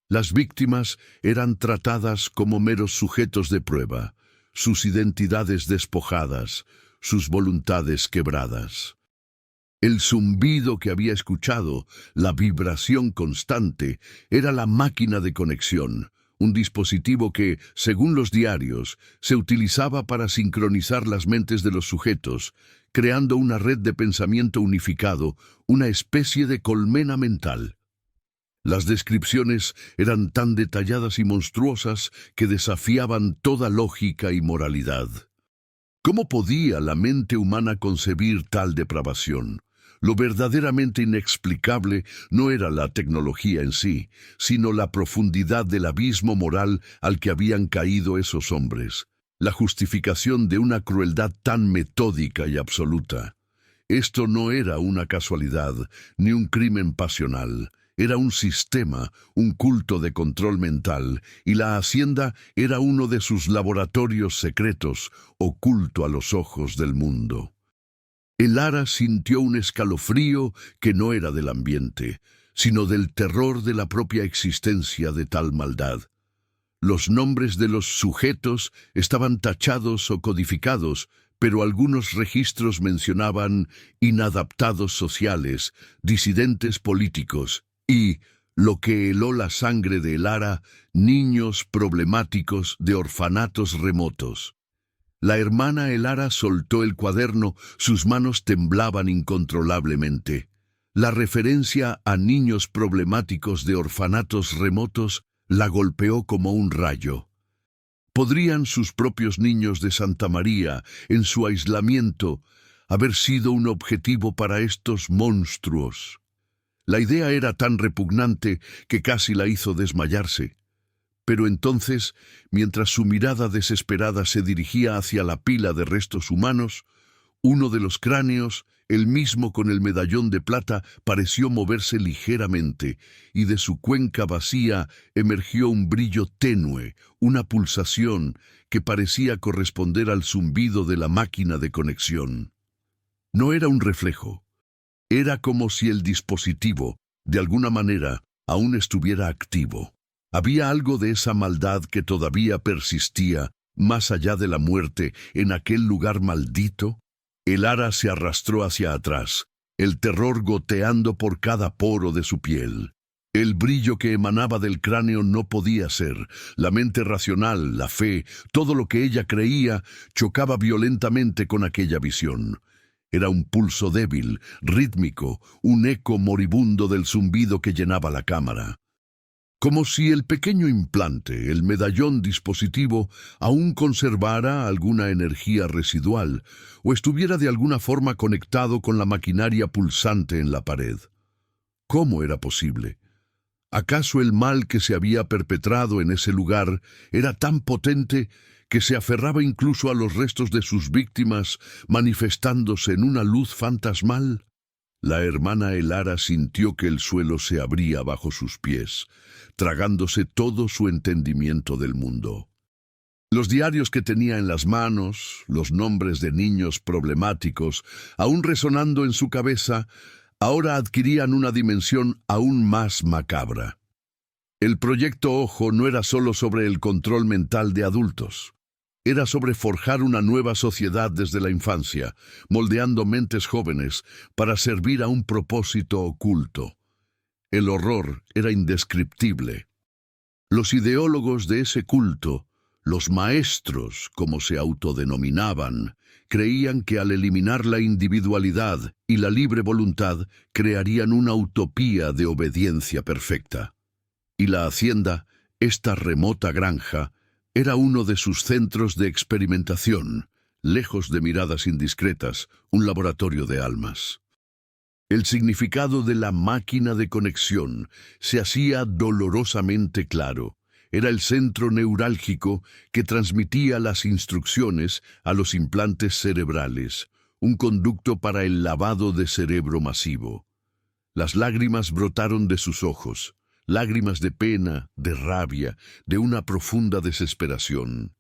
Las víctimas eran tratadas como meros sujetos de prueba, sus identidades despojadas, sus voluntades quebradas. El zumbido que había escuchado, la vibración constante, era la máquina de conexión, un dispositivo que, según los diarios, se utilizaba para sincronizar las mentes de los sujetos, creando una red de pensamiento unificado, una especie de colmena mental. Las descripciones eran tan detalladas y monstruosas que desafiaban toda lógica y moralidad. ¿Cómo podía la mente humana concebir tal depravación? Lo verdaderamente inexplicable no era la tecnología en sí, sino la profundidad del abismo moral al que habían caído esos hombres, la justificación de una crueldad tan metódica y absoluta. Esto no era una casualidad, ni un crimen pasional. Era un sistema, un culto de control mental, y la hacienda era uno de sus laboratorios secretos, oculto a los ojos del mundo. Elara sintió un escalofrío que no era del ambiente, sino del terror de la propia existencia de tal maldad. Los nombres de los sujetos estaban tachados o codificados, pero algunos registros mencionaban inadaptados sociales, disidentes políticos y, lo que heló la sangre de Elara, niños problemáticos de orfanatos remotos. La hermana Elara soltó el cuaderno, sus manos temblaban incontrolablemente. La referencia a niños problemáticos de orfanatos remotos la golpeó como un rayo. ¿Podrían sus propios niños de Santa María, en su aislamiento, haber sido un objetivo para estos monstruos? La idea era tan repugnante que casi la hizo desmayarse. Pero entonces, mientras su mirada desesperada se dirigía hacia la pila de restos humanos, uno de los cráneos, el mismo con el medallón de plata, pareció moverse ligeramente, y de su cuenca vacía emergió un brillo tenue, una pulsación que parecía corresponder al zumbido de la máquina de conexión. No era un reflejo. Era como si el dispositivo, de alguna manera, aún estuviera activo. Había algo de esa maldad que todavía persistía, más allá de la muerte, en aquel lugar maldito. Elara se arrastró hacia atrás, el terror goteando por cada poro de su piel. El brillo que emanaba del cráneo no podía ser. La mente racional, la fe, todo lo que ella creía, chocaba violentamente con aquella visión. Era un pulso débil, rítmico, un eco moribundo del zumbido que llenaba la cámara. Como si el pequeño implante, el medallón dispositivo, aún conservara alguna energía residual o estuviera de alguna forma conectado con la maquinaria pulsante en la pared. ¿Cómo era posible? ¿Acaso el mal que se había perpetrado en ese lugar era tan potente que se aferraba incluso a los restos de sus víctimas, manifestándose en una luz fantasmal? La hermana Elara sintió que el suelo se abría bajo sus pies, tragándose todo su entendimiento del mundo. Los diarios que tenía en las manos, los nombres de niños problemáticos, aún resonando en su cabeza, ahora adquirían una dimensión aún más macabra. El proyecto Ojo no era solo sobre el control mental de adultos. Era sobre forjar una nueva sociedad desde la infancia, moldeando mentes jóvenes para servir a un propósito oculto. El horror era indescriptible. Los ideólogos de ese culto, los maestros, como se autodenominaban, creían que al eliminar la individualidad y la libre voluntad, crearían una utopía de obediencia perfecta. Y la hacienda, esta remota granja, era uno de sus centros de experimentación, lejos de miradas indiscretas, un laboratorio de almas. El significado de la máquina de conexión se hacía dolorosamente claro. Era el centro neurálgico que transmitía las instrucciones a los implantes cerebrales, un conducto para el lavado de cerebro masivo. Las lágrimas brotaron de sus ojos, lágrimas de pena, de rabia, de una profunda desesperación.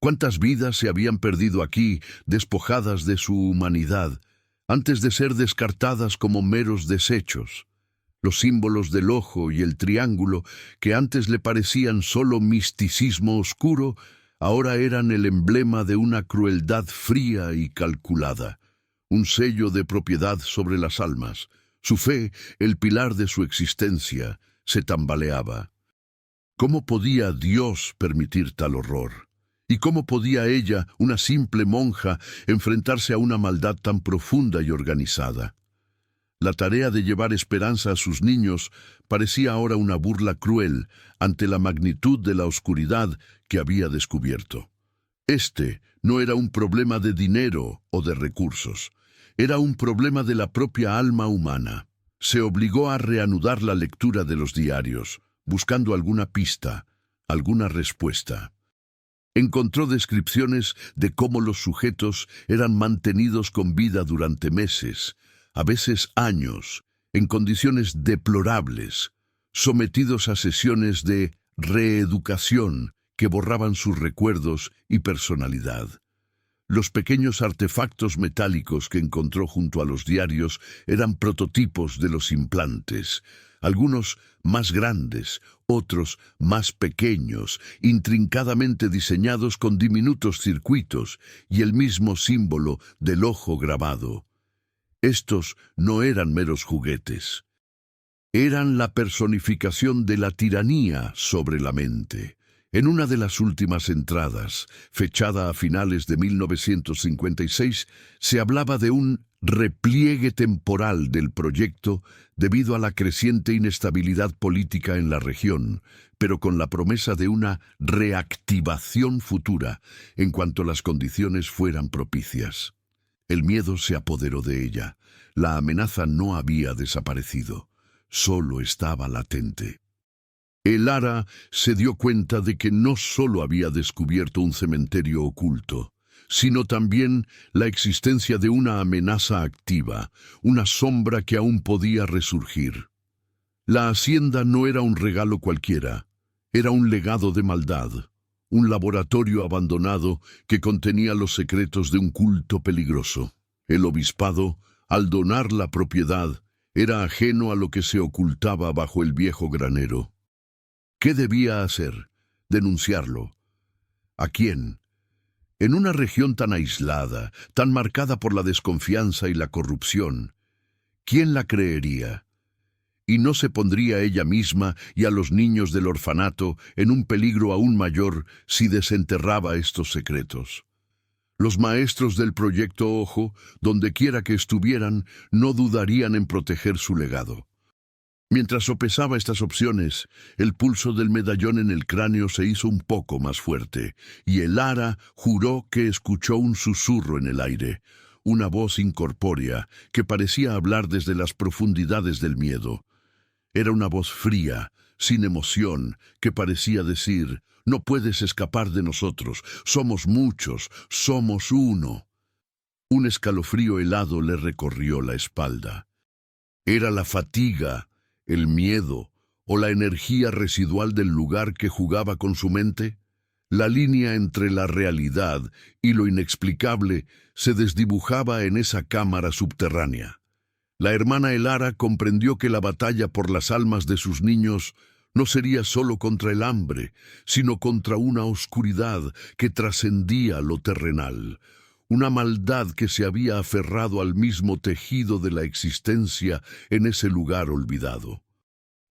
¿Cuántas vidas se habían perdido aquí, despojadas de su humanidad, antes de ser descartadas como meros desechos? Los símbolos del ojo y el triángulo, que antes le parecían solo misticismo oscuro, ahora eran el emblema de una crueldad fría y calculada, un sello de propiedad sobre las almas. Su fe, el pilar de su existencia, se tambaleaba. ¿Cómo podía Dios permitir tal horror? ¿Y cómo podía ella, una simple monja, enfrentarse a una maldad tan profunda y organizada? La tarea de llevar esperanza a sus niños parecía ahora una burla cruel ante la magnitud de la oscuridad que había descubierto. Este no era un problema de dinero o de recursos, era un problema de la propia alma humana. Se obligó a reanudar la lectura de los diarios, buscando alguna pista, alguna respuesta. Encontró descripciones de cómo los sujetos eran mantenidos con vida durante meses, a veces años, en condiciones deplorables, sometidos a sesiones de reeducación que borraban sus recuerdos y personalidad. Los pequeños artefactos metálicos que encontró junto a los diarios eran prototipos de los implantes, algunos más grandes, otros más pequeños, intrincadamente diseñados con diminutos circuitos y el mismo símbolo del ojo grabado. Estos no eran meros juguetes. Eran la personificación de la tiranía sobre la mente. En una de las últimas entradas, fechada a finales de 1956, se hablaba de un repliegue temporal del proyecto debido a la creciente inestabilidad política en la región, pero con la promesa de una reactivación futura en cuanto las condiciones fueran propicias. El miedo se apoderó de ella. La amenaza no había desaparecido, solo estaba latente. Elara se dio cuenta de que no solo había descubierto un cementerio oculto, sino también la existencia de una amenaza activa, una sombra que aún podía resurgir. La hacienda no era un regalo cualquiera, era un legado de maldad, un laboratorio abandonado que contenía los secretos de un culto peligroso. El obispado, al donar la propiedad, era ajeno a lo que se ocultaba bajo el viejo granero. ¿Qué debía hacer? ¿Denunciarlo? ¿A quién? En una región tan aislada, tan marcada por la desconfianza y la corrupción, ¿quién la creería? ¿Y no se pondría ella misma y a los niños del orfanato en un peligro aún mayor si desenterraba estos secretos? Los maestros del proyecto Ojo, dondequiera que estuvieran, no dudarían en proteger su legado. Mientras sopesaba estas opciones, el pulso del medallón en el cráneo se hizo un poco más fuerte, y Elara juró que escuchó un susurro en el aire, una voz incorpórea que parecía hablar desde las profundidades del miedo. Era una voz fría, sin emoción, que parecía decir: «No puedes escapar de nosotros, somos muchos, somos uno». Un escalofrío helado le recorrió la espalda. Era la fatiga, el miedo o la energía residual del lugar que jugaba con su mente. La línea entre la realidad y lo inexplicable se desdibujaba en esa cámara subterránea. La hermana Elara comprendió que la batalla por las almas de sus niños no sería solo contra el hambre, sino contra una oscuridad que trascendía lo terrenal, una maldad que se había aferrado al mismo tejido de la existencia en ese lugar olvidado.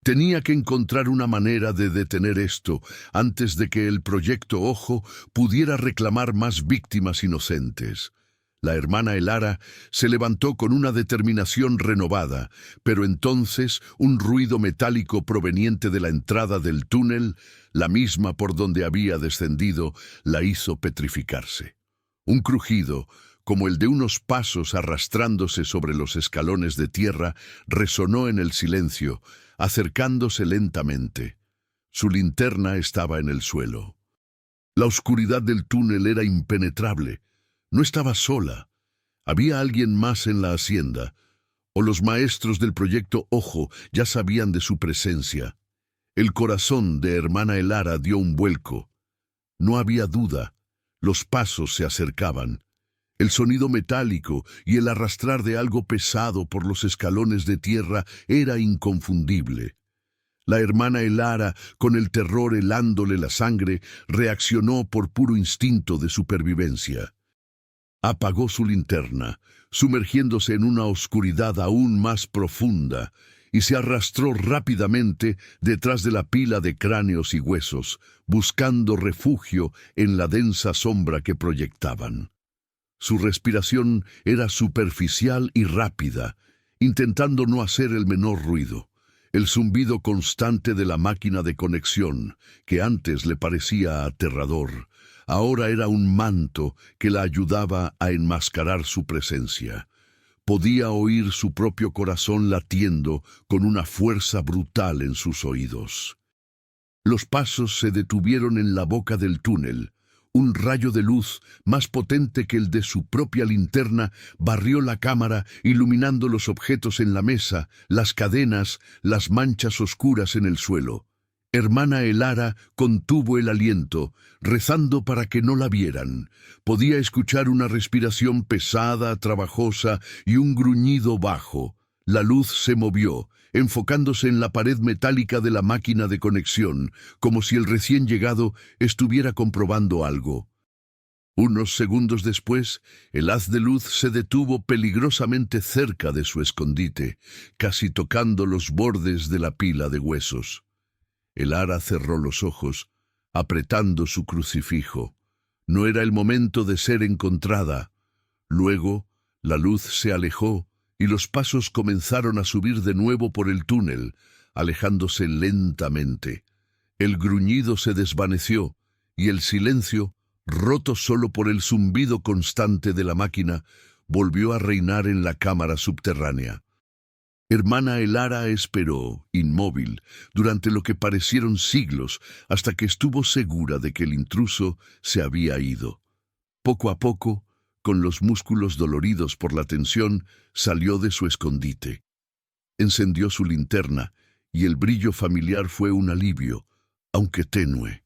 Tenía que encontrar una manera de detener esto antes de que el Proyecto Ojo pudiera reclamar más víctimas inocentes. La hermana Elara se levantó con una determinación renovada, pero entonces un ruido metálico proveniente de la entrada del túnel, la misma por donde había descendido, la hizo petrificarse. Un crujido, como el de unos pasos arrastrándose sobre los escalones de tierra, resonó en el silencio, acercándose lentamente. Su linterna estaba en el suelo. La oscuridad del túnel era impenetrable. No estaba sola. Había alguien más en la hacienda, o los maestros del Proyecto Ojo ya sabían de su presencia. El corazón de hermana Elara dio un vuelco. No había duda. Los pasos se acercaban. El sonido metálico y el arrastrar de algo pesado por los escalones de tierra era inconfundible. La hermana Elara, con el terror helándole la sangre, reaccionó por puro instinto de supervivencia. Apagó su linterna, sumergiéndose en una oscuridad aún más profunda, y se arrastró rápidamente detrás de la pila de cráneos y huesos, buscando refugio en la densa sombra que proyectaban. Su respiración era superficial y rápida, intentando no hacer el menor ruido. El zumbido constante de la máquina de conexión, que antes le parecía aterrador, ahora era un manto que la ayudaba a enmascarar su presencia. Podía oír su propio corazón latiendo con una fuerza brutal en sus oídos. Los pasos se detuvieron en la boca del túnel. Un rayo de luz, más potente que el de su propia linterna, barrió la cámara, iluminando los objetos en la mesa, las cadenas, las manchas oscuras en el suelo. Hermana Elara contuvo el aliento, rezando para que no la vieran. Podía escuchar una respiración pesada, trabajosa y un gruñido bajo. La luz se movió, enfocándose en la pared metálica de la máquina de conexión, como si el recién llegado estuviera comprobando algo. Unos segundos después, el haz de luz se detuvo peligrosamente cerca de su escondite, casi tocando los bordes de la pila de huesos. Elara cerró los ojos, apretando su crucifijo. No era el momento de ser encontrada. Luego, la luz se alejó, y los pasos comenzaron a subir de nuevo por el túnel, alejándose lentamente. El gruñido se desvaneció, y el silencio, roto solo por el zumbido constante de la máquina, volvió a reinar en la cámara subterránea. Hermana Elara esperó, inmóvil, durante lo que parecieron siglos, hasta que estuvo segura de que el intruso se había ido. Poco a poco, con los músculos doloridos por la tensión, salió de su escondite. Encendió su linterna, y el brillo familiar fue un alivio, aunque tenue.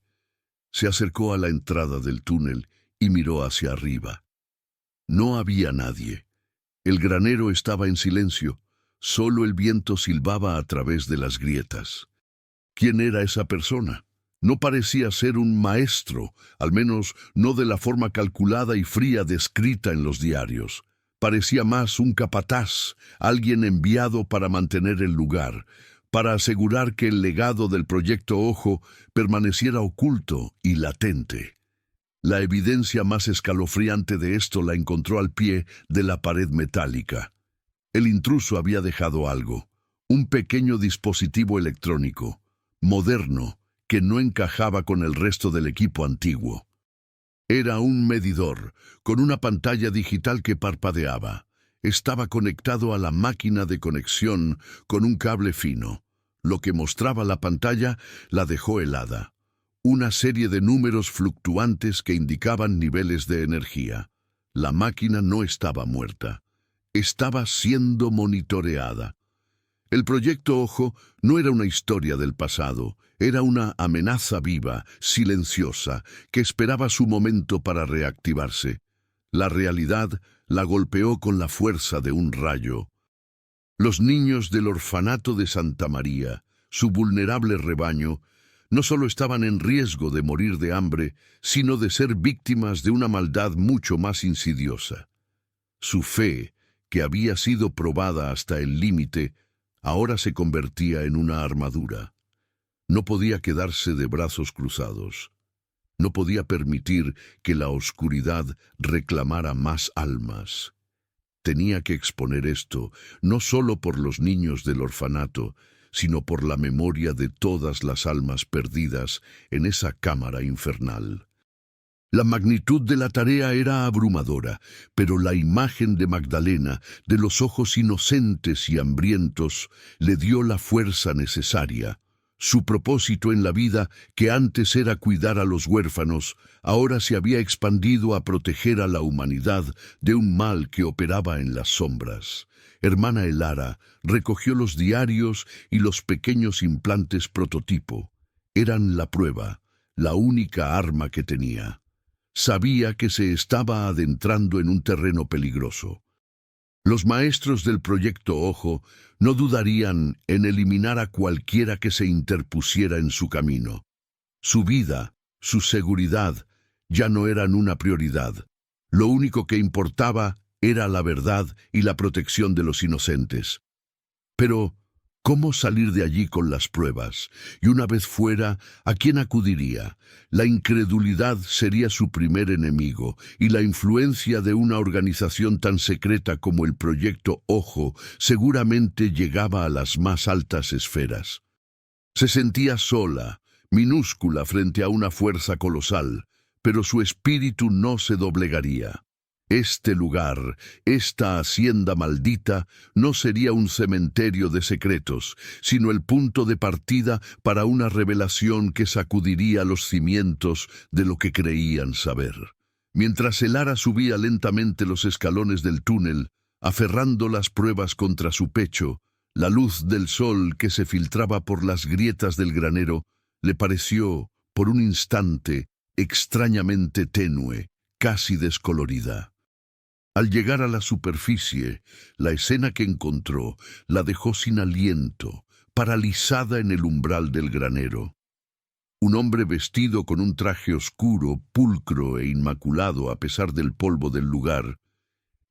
Se acercó a la entrada del túnel y miró hacia arriba. No había nadie. El granero estaba en silencio, solo el viento silbaba a través de las grietas. ¿Quién era esa persona? No parecía ser un maestro, al menos no de la forma calculada y fría descrita en los diarios. Parecía más un capataz, alguien enviado para mantener el lugar, para asegurar que el legado del Proyecto Ojo permaneciera oculto y latente. La evidencia más escalofriante de esto la encontró al pie de la pared metálica. El intruso había dejado algo, un pequeño dispositivo electrónico, moderno, que no encajaba con el resto del equipo antiguo. Era un medidor, con una pantalla digital que parpadeaba. Estaba conectado a la máquina de conexión con un cable fino. Lo que mostraba la pantalla la dejó helada. Una serie de números fluctuantes que indicaban niveles de energía. La máquina no estaba muerta. Estaba siendo monitoreada. El proyecto Ojo no era una historia del pasado, era una amenaza viva, silenciosa, que esperaba su momento para reactivarse. La realidad la golpeó con la fuerza de un rayo. Los niños del orfanato de Santa María, su vulnerable rebaño, no solo estaban en riesgo de morir de hambre, sino de ser víctimas de una maldad mucho más insidiosa. Su fe, que había sido probada hasta el límite, ahora se convertía en una armadura. No podía quedarse de brazos cruzados. No podía permitir que la oscuridad reclamara más almas. Tenía que exponer esto, no solo por los niños del orfanato, sino por la memoria de todas las almas perdidas en esa cámara infernal. La magnitud de la tarea era abrumadora, pero la imagen de Magdalena, de los ojos inocentes y hambrientos, le dio la fuerza necesaria. Su propósito en la vida, que antes era cuidar a los huérfanos, ahora se había expandido a proteger a la humanidad de un mal que operaba en las sombras. Hermana Elara recogió los diarios y los pequeños implantes prototipo. Eran la prueba, la única arma que tenía. Sabía que se estaba adentrando en un terreno peligroso. Los maestros del proyecto Ojo no dudarían en eliminar a cualquiera que se interpusiera en su camino. Su vida, su seguridad, ya no eran una prioridad. Lo único que importaba era la verdad y la protección de los inocentes. Pero, ¿cómo salir de allí con las pruebas? Y una vez fuera, ¿a quién acudiría? La incredulidad sería su primer enemigo, y la influencia de una organización tan secreta como el Proyecto Ojo seguramente llegaba a las más altas esferas. Se sentía sola, minúscula frente a una fuerza colosal, pero su espíritu no se doblegaría. Este lugar, esta hacienda maldita, no sería un cementerio de secretos, sino el punto de partida para una revelación que sacudiría los cimientos de lo que creían saber. Mientras Elara subía lentamente los escalones del túnel, aferrando las pruebas contra su pecho, la luz del sol que se filtraba por las grietas del granero le pareció, por un instante, extrañamente tenue, casi descolorida. Al llegar a la superficie, la escena que encontró la dejó sin aliento, paralizada en el umbral del granero. Un hombre vestido con un traje oscuro, pulcro e inmaculado a pesar del polvo del lugar,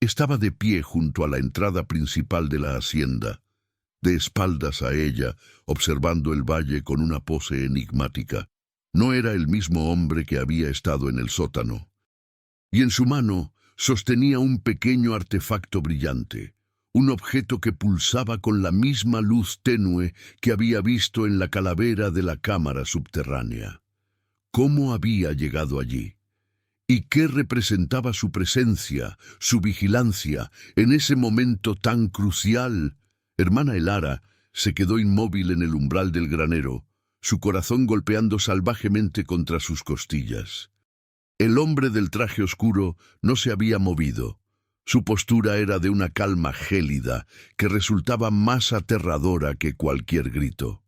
estaba de pie junto a la entrada principal de la hacienda, de espaldas a ella, observando el valle con una pose enigmática. No era el mismo hombre que había estado en el sótano. Y en su mano sostenía un pequeño artefacto brillante, un objeto que pulsaba con la misma luz tenue que había visto en la calavera de la cámara subterránea. ¿Cómo había llegado allí? ¿Y qué representaba su presencia, su vigilancia, en ese momento tan crucial? Hermana Elara se quedó inmóvil en el umbral del granero, su corazón golpeando salvajemente contra sus costillas. El hombre del traje oscuro no se había movido. Su postura era de una calma gélida que resultaba más aterradora que cualquier grito.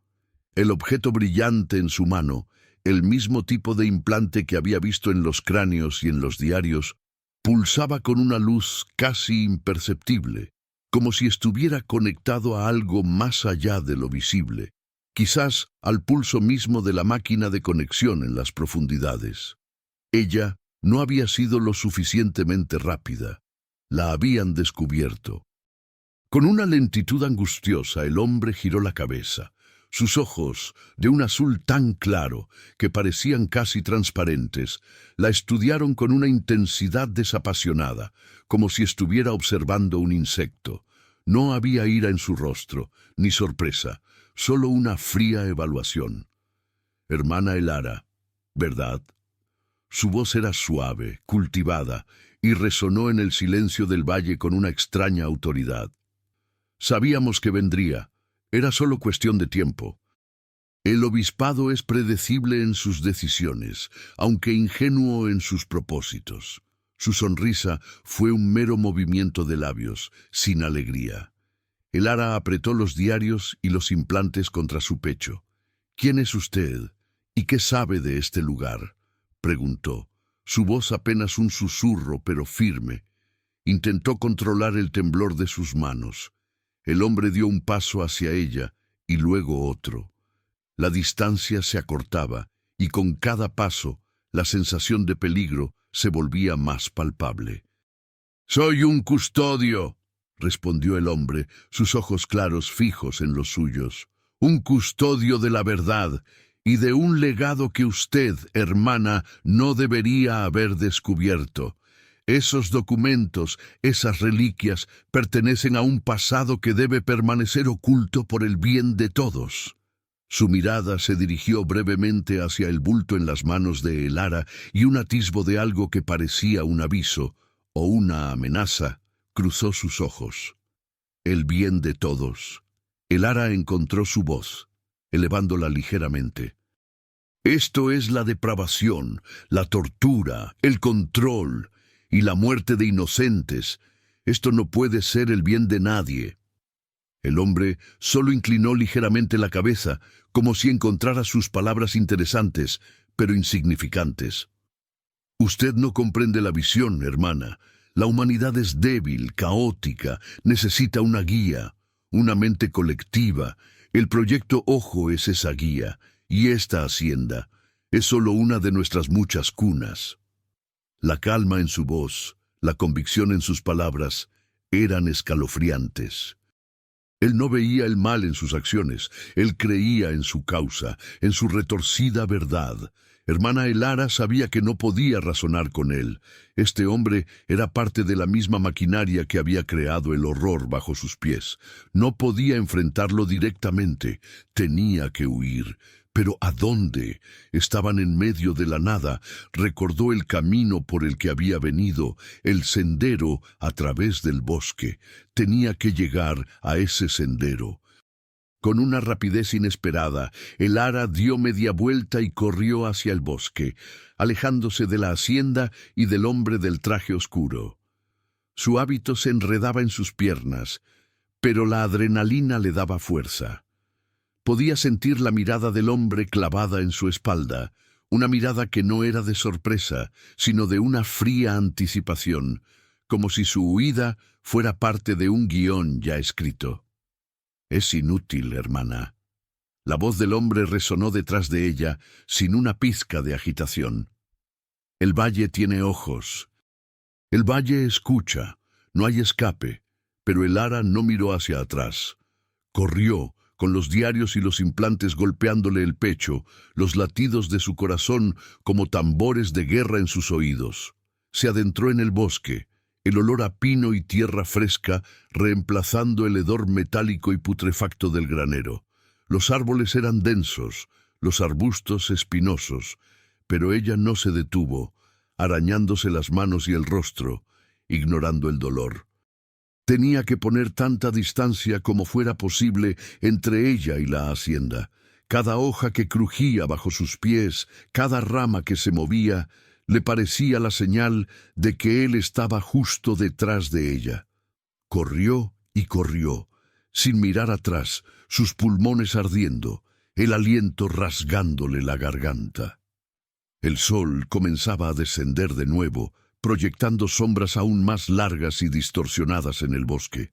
El objeto brillante en su mano, el mismo tipo de implante que había visto en los cráneos y en los diarios, pulsaba con una luz casi imperceptible, como si estuviera conectado a algo más allá de lo visible, quizás al pulso mismo de la máquina de conexión en las profundidades. Ella no había sido lo suficientemente rápida. La habían descubierto. Con una lentitud angustiosa, el hombre giró la cabeza. Sus ojos, de un azul tan claro que parecían casi transparentes, la estudiaron con una intensidad desapasionada, como si estuviera observando un insecto. No había ira en su rostro, ni sorpresa, solo una fría evaluación. Hermana Elara, ¿verdad? Su voz era suave, cultivada, y resonó en el silencio del valle con una extraña autoridad. Sabíamos que vendría. Era solo cuestión de tiempo. El obispado es predecible en sus decisiones, aunque ingenuo en sus propósitos. Su sonrisa fue un mero movimiento de labios, sin alegría. El ara apretó los diarios y los implantes contra su pecho. «¿Quién es usted? ¿Y qué sabe de este lugar?», preguntó. Su voz apenas un susurro, pero firme. Intentó controlar el temblor de sus manos. El hombre dio un paso hacia ella y luego otro. La distancia se acortaba y con cada paso la sensación de peligro se volvía más palpable. «Soy un custodio», respondió el hombre, sus ojos claros fijos en los suyos. «Un custodio de la verdad y de un legado que usted, hermana, no debería haber descubierto. Esos documentos, esas reliquias, pertenecen a un pasado que debe permanecer oculto por el bien de todos». Su mirada se dirigió brevemente hacia el bulto en las manos de Elara y un atisbo de algo que parecía un aviso o una amenaza cruzó sus ojos. «El bien de todos». Elara encontró su voz, elevándola ligeramente. «Esto es la depravación, la tortura, el control y la muerte de inocentes. Esto no puede ser el bien de nadie». El hombre solo inclinó ligeramente la cabeza, como si encontrara sus palabras interesantes, pero insignificantes. «Usted no comprende la visión, hermana. La humanidad es débil, caótica, necesita una guía, una mente colectiva. El proyecto Ojo es esa guía, y esta hacienda es solo una de nuestras muchas cunas». La calma en su voz, la convicción en sus palabras, eran escalofriantes. Él no veía el mal en sus acciones, él creía en su causa, en su retorcida verdad. Hermana Elara sabía que no podía razonar con él. Este hombre era parte de la misma maquinaria que había creado el horror bajo sus pies. No podía enfrentarlo directamente, tenía que huir. ¿Pero a dónde? Estaban en medio de la nada. Recordó el camino por el que había venido, el sendero a través del bosque. Tenía que llegar a ese sendero. Con una rapidez inesperada, Elara dio media vuelta y corrió hacia el bosque, alejándose de la hacienda y del hombre del traje oscuro. Su hábito se enredaba en sus piernas, pero la adrenalina le daba fuerza. Podía sentir la mirada del hombre clavada en su espalda, una mirada que no era de sorpresa, sino de una fría anticipación, como si su huida fuera parte de un guión ya escrito. «Es inútil, hermana». La voz del hombre resonó detrás de ella, sin una pizca de agitación. «El valle tiene ojos. El valle escucha. No hay escape». Pero Elara no miró hacia atrás. Corrió, con los diarios y los implantes golpeándole el pecho, los latidos de su corazón como tambores de guerra en sus oídos. Se adentró en el bosque, el olor a pino y tierra fresca reemplazando el hedor metálico y putrefacto del granero. Los árboles eran densos, los arbustos espinosos, pero ella no se detuvo, arañándose las manos y el rostro, ignorando el dolor. Tenía que poner tanta distancia como fuera posible entre ella y la hacienda. Cada hoja que crujía bajo sus pies, cada rama que se movía, le parecía la señal de que él estaba justo detrás de ella. Corrió y corrió, sin mirar atrás, sus pulmones ardiendo, el aliento rasgándole la garganta. El sol comenzaba a descender de nuevo, proyectando sombras aún más largas y distorsionadas en el bosque.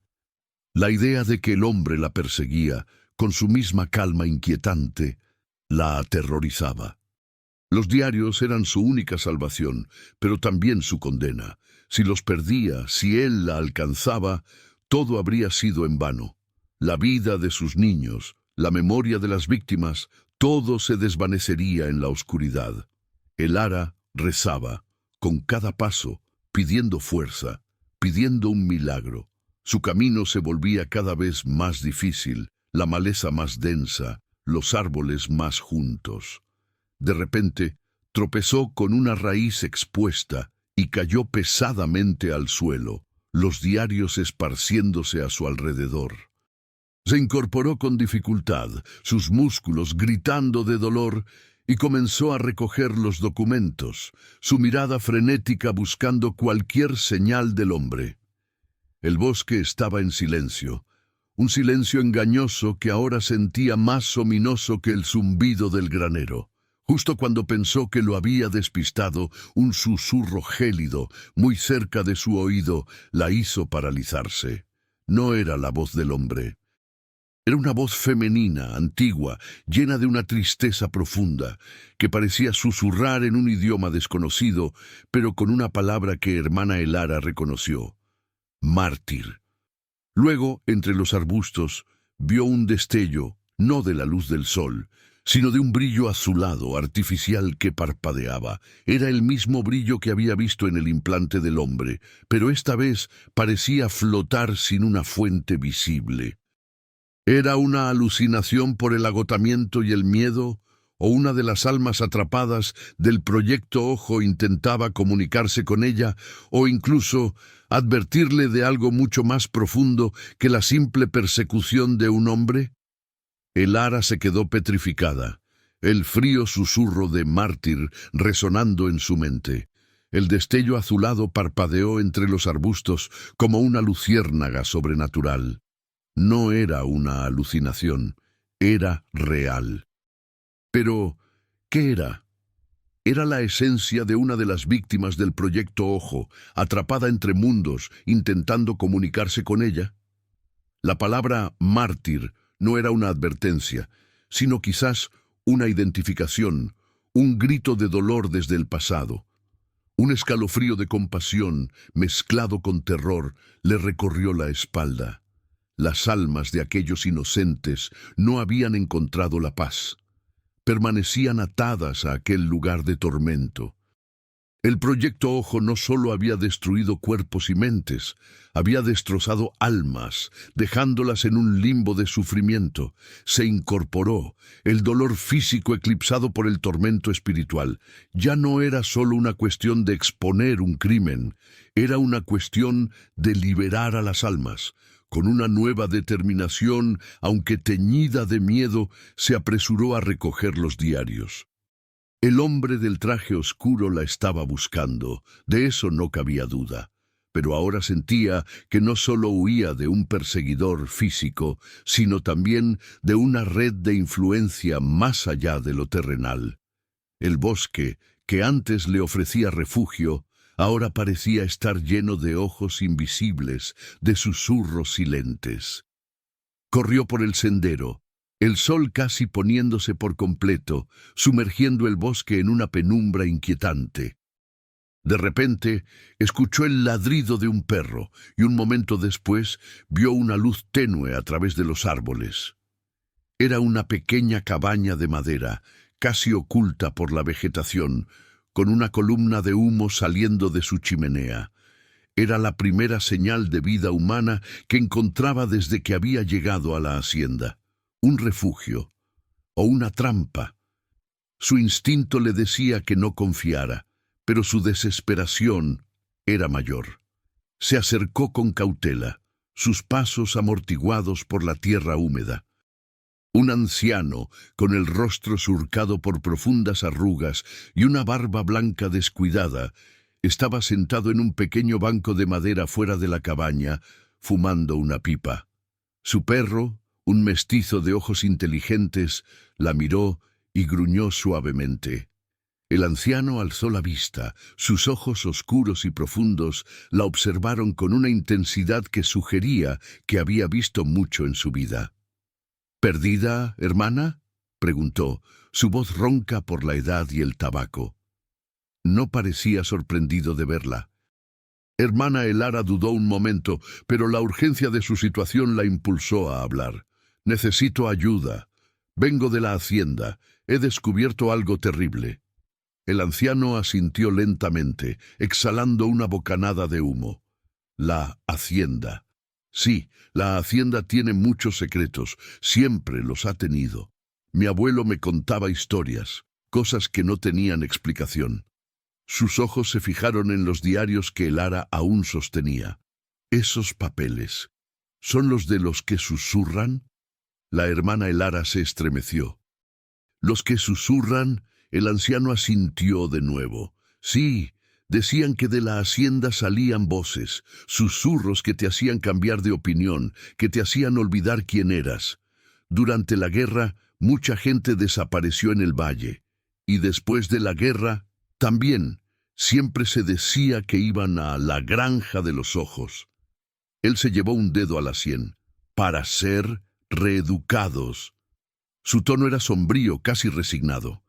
La idea de que el hombre la perseguía, con su misma calma inquietante, la aterrorizaba. Los diarios eran su única salvación, pero también su condena. Si los perdía, si él la alcanzaba, todo habría sido en vano. La vida de sus niños, la memoria de las víctimas, todo se desvanecería en la oscuridad. Elara rezaba, con cada paso, pidiendo fuerza, pidiendo un milagro. Su camino se volvía cada vez más difícil, la maleza más densa, los árboles más juntos. De repente, tropezó con una raíz expuesta y cayó pesadamente al suelo, los diarios esparciéndose a su alrededor. Se incorporó con dificultad, sus músculos gritando de dolor, y comenzó a recoger los documentos, su mirada frenética buscando cualquier señal del hombre. El bosque estaba en silencio, un silencio engañoso que ahora sentía más ominoso que el zumbido del granero. Justo cuando pensó que lo había despistado, un susurro gélido, muy cerca de su oído, la hizo paralizarse. No era la voz del hombre. Era una voz femenina, antigua, llena de una tristeza profunda, que parecía susurrar en un idioma desconocido, pero con una palabra que hermana Elara reconoció: mártir. Luego, entre los arbustos, vio un destello, no de la luz del sol, sino de un brillo azulado, artificial, que parpadeaba. Era el mismo brillo que había visto en el implante del hombre, pero esta vez parecía flotar sin una fuente visible. ¿Era una alucinación por el agotamiento y el miedo, o una de las almas atrapadas del proyecto Ojo intentaba comunicarse con ella, o incluso advertirle de algo mucho más profundo que la simple persecución de un hombre? Elara se quedó petrificada, el frío susurro de mártir resonando en su mente. El destello azulado parpadeó entre los arbustos como una luciérnaga sobrenatural. No era una alucinación, era real. Pero, ¿qué era? Era la esencia de una de las víctimas del proyecto Ojo, atrapada entre mundos, intentando comunicarse con ella. La palabra mártir no era una advertencia, sino quizás una identificación, un grito de dolor desde el pasado. Un escalofrío de compasión, mezclado con terror, le recorrió la espalda. Las almas de aquellos inocentes no habían encontrado la paz. Permanecían atadas a aquel lugar de tormento. El proyecto Ojo no solo había destruido cuerpos y mentes, había destrozado almas, dejándolas en un limbo de sufrimiento. Se incorporó, el dolor físico eclipsado por el tormento espiritual. Ya no era solo una cuestión de exponer un crimen, era una cuestión de liberar a las almas. Con una nueva determinación, aunque teñida de miedo, se apresuró a recoger los diarios. El hombre del traje oscuro la estaba buscando, de eso no cabía duda, pero ahora sentía que no solo huía de un perseguidor físico, sino también de una red de influencia más allá de lo terrenal. El bosque, que antes le ofrecía refugio, ahora parecía estar lleno de ojos invisibles, de susurros silentes. Corrió por el sendero, el sol casi poniéndose por completo, sumergiendo el bosque en una penumbra inquietante. De repente, escuchó el ladrido de un perro y un momento después vio una luz tenue a través de los árboles. Era una pequeña cabaña de madera, casi oculta por la vegetación, con una columna de humo saliendo de su chimenea. Era la primera señal de vida humana que encontraba desde que había llegado a la hacienda. Un refugio o una trampa. Su instinto le decía que no confiara, pero su desesperación era mayor. Se acercó con cautela, sus pasos amortiguados por la tierra húmeda. Un anciano, con el rostro surcado por profundas arrugas y una barba blanca descuidada, estaba sentado en un pequeño banco de madera fuera de la cabaña, fumando una pipa. Su perro, un mestizo de ojos inteligentes, la miró y gruñó suavemente. El anciano alzó la vista, sus ojos oscuros y profundos la observaron con una intensidad que sugería que había visto mucho en su vida. ¿Perdida, hermana?, preguntó, su voz ronca por la edad y el tabaco. No parecía sorprendido de verla. Hermana Elara dudó un momento, pero la urgencia de su situación la impulsó a hablar. Necesito ayuda. Vengo de la hacienda. He descubierto algo terrible. El anciano asintió lentamente, exhalando una bocanada de humo. La hacienda. Sí, la hacienda tiene muchos secretos. Siempre los ha tenido. Mi abuelo me contaba historias. cosas que no tenían explicación. Sus ojos se fijaron en los diarios que Elara aún sostenía. «¿Esos papeles son los de los que susurran?» La hermana Elara se estremeció. «¿Los que susurran?» El anciano asintió de nuevo. «Sí, decían que de la hacienda salían voces, susurros que te hacían cambiar de opinión, que te hacían olvidar quién eras. Durante la guerra, mucha gente desapareció en el valle. Y después de la guerra, también, siempre se decía que iban a la granja de los ojos». Él se llevó un dedo a la sien. «Para ser reeducados». Su tono era sombrío, casi resignado.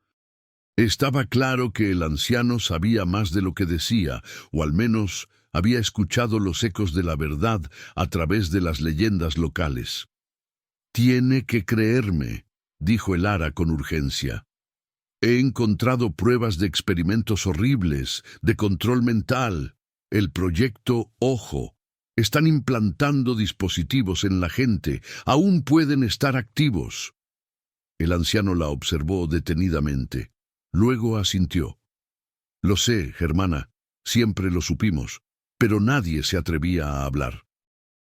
Estaba claro que el anciano sabía más de lo que decía, o al menos había escuchado los ecos de la verdad a través de las leyendas locales. «Tiene que creerme», dijo Elara con urgencia. «He encontrado pruebas de experimentos horribles, de control mental. El proyecto Ojo. Están implantando dispositivos en la gente. Aún pueden estar activos». El anciano la observó detenidamente. Luego asintió. «Lo sé, hermana, siempre lo supimos, pero nadie se atrevía a hablar.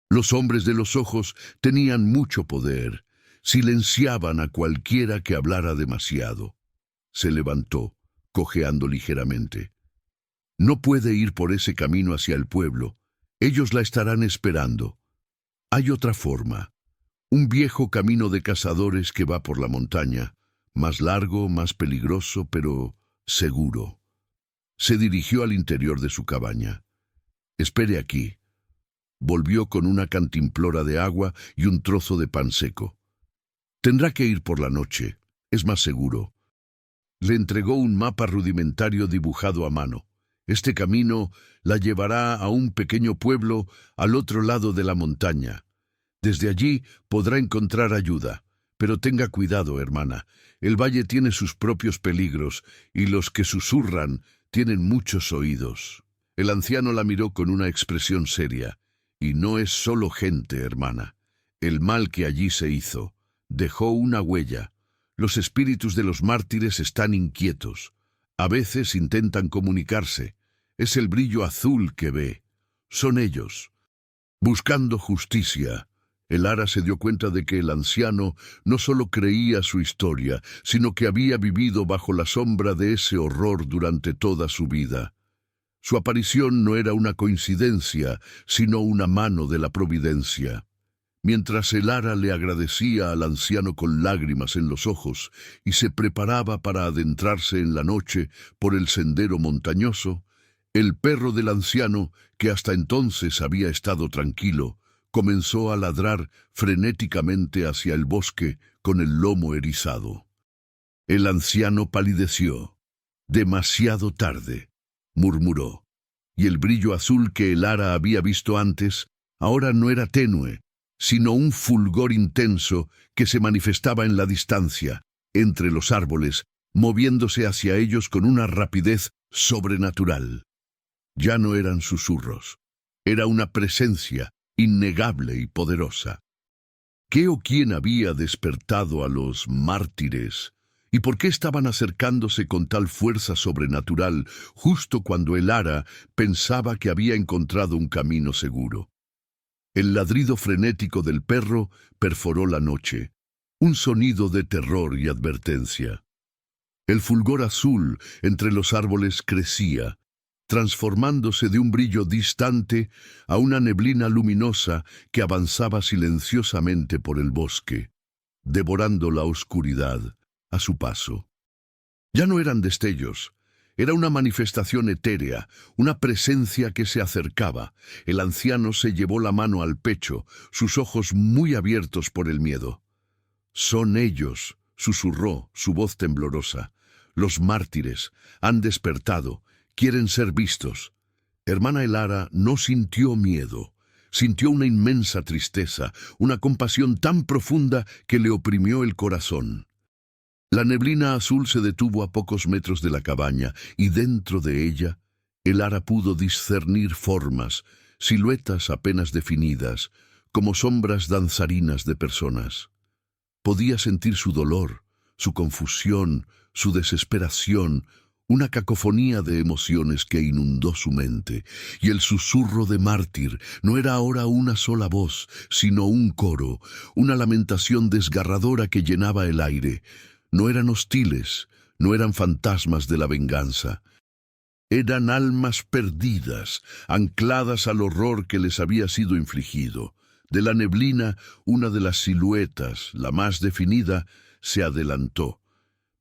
Los hombres de los ojos tenían mucho poder, silenciaban a cualquiera que hablara demasiado». Se levantó, cojeando ligeramente. «No puede ir por ese camino hacia el pueblo. Ellos la estarán esperando. Hay otra forma. Un viejo camino de cazadores que va por la montaña, más largo, más peligroso, pero seguro». Se dirigió al interior de su cabaña. «Espere aquí». Volvió con una cantimplora de agua y un trozo de pan seco. «Tendrá que ir por la noche, es más seguro». Le entregó un mapa rudimentario dibujado a mano. «Este camino la llevará a un pequeño pueblo al otro lado de la montaña. Desde allí podrá encontrar ayuda. Pero tenga cuidado, hermana. El valle tiene sus propios peligros, y los que susurran tienen muchos oídos». El anciano la miró con una expresión seria. «Y no es solo gente, hermana. El mal que allí se hizo dejó una huella. Los espíritus de los mártires están inquietos. A veces intentan comunicarse. Es el brillo azul que ve. Son ellos. Buscando justicia». Elara se dio cuenta de que el anciano no solo creía su historia, sino que había vivido bajo la sombra de ese horror durante toda su vida. Su aparición no era una coincidencia, sino una mano de la providencia. Mientras Elara le agradecía al anciano con lágrimas en los ojos y se preparaba para adentrarse en la noche por el sendero montañoso, el perro del anciano, que hasta entonces había estado tranquilo, comenzó a ladrar frenéticamente hacia el bosque con el lomo erizado. El anciano palideció. «Demasiado tarde», murmuró, y el brillo azul que Elara había visto antes ahora no era tenue, sino un fulgor intenso que se manifestaba en la distancia, entre los árboles, moviéndose hacia ellos con una rapidez sobrenatural. Ya no eran susurros, era una presencia innegable y poderosa. ¿Qué o quién había despertado a los mártires? ¿Y por qué estaban acercándose con tal fuerza sobrenatural justo cuando Elara pensaba que había encontrado un camino seguro? El ladrido frenético del perro perforó la noche, un sonido de terror y advertencia. El fulgor azul entre los árboles crecía, transformándose de un brillo distante a una neblina luminosa que avanzaba silenciosamente por el bosque, devorando la oscuridad a su paso. Ya no eran destellos, era una manifestación etérea, una presencia que se acercaba. El anciano se llevó la mano al pecho, sus ojos muy abiertos por el miedo. «Son ellos», susurró, su voz temblorosa. «Los mártires han despertado. Quieren ser vistos». Hermana Elara no sintió miedo, sintió una inmensa tristeza, una compasión tan profunda que le oprimió el corazón. La neblina azul se detuvo a pocos metros de la cabaña, y dentro de ella, Elara pudo discernir formas, siluetas apenas definidas, como sombras danzarinas de personas. Podía sentir su dolor, su confusión, su desesperación, una cacofonía de emociones que inundó su mente, y el susurro de mártir no era ahora una sola voz, sino un coro, una lamentación desgarradora que llenaba el aire. No eran hostiles, no eran fantasmas de la venganza. Eran almas perdidas, ancladas al horror que les había sido infligido. De la neblina, una de las siluetas, la más definida, se adelantó.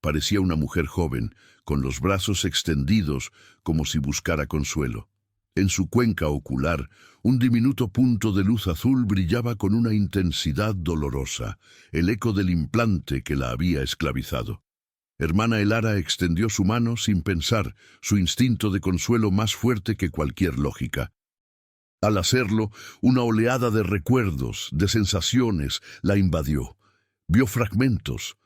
Parecía una mujer joven, con los brazos extendidos como si buscara consuelo. En su cuenca ocular, un diminuto punto de luz azul brillaba con una intensidad dolorosa, el eco del implante que la había esclavizado. Hermana Elara extendió su mano sin pensar, su instinto de consuelo más fuerte que cualquier lógica. Al hacerlo, una oleada de recuerdos, de sensaciones, la invadió. Vio fragmentos.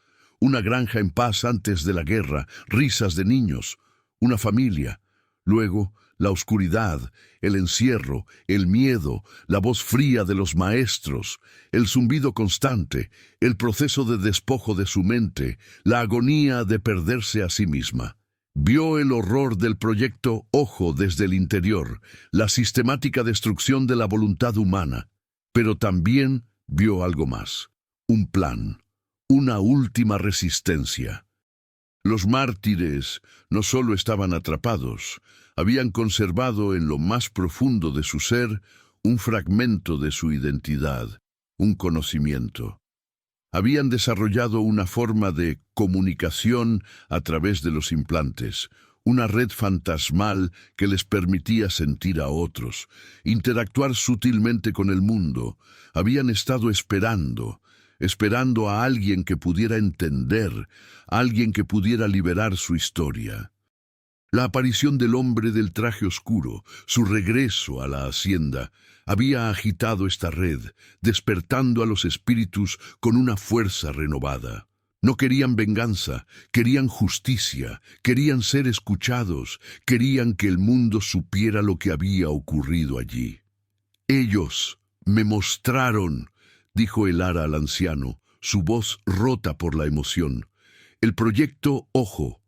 Una granja en paz antes de la guerra, risas de niños, una familia. Luego, la oscuridad, el encierro, el miedo, la voz fría de los maestros, el zumbido constante, el proceso de despojo de su mente, la agonía de perderse a sí misma. Vio el horror del proyecto Ojo desde el interior, la sistemática destrucción de la voluntad humana, pero también vio algo más, un plan. Una última resistencia. Los mártires no solo estaban atrapados, habían conservado en lo más profundo de su ser un fragmento de su identidad, un conocimiento. Habían desarrollado una forma de comunicación a través de los implantes, una red fantasmal que les permitía sentir a otros, interactuar sutilmente con el mundo. Habían estado esperando a alguien que pudiera entender, alguien que pudiera liberar su historia. La aparición del hombre del traje oscuro, su regreso a la hacienda, había agitado esta red, despertando a los espíritus con una fuerza renovada. No querían venganza, querían justicia, querían ser escuchados, querían que el mundo supiera lo que había ocurrido allí. Ellos me mostraron, dijo Elara al anciano, su voz rota por la emoción. El proyecto Ojo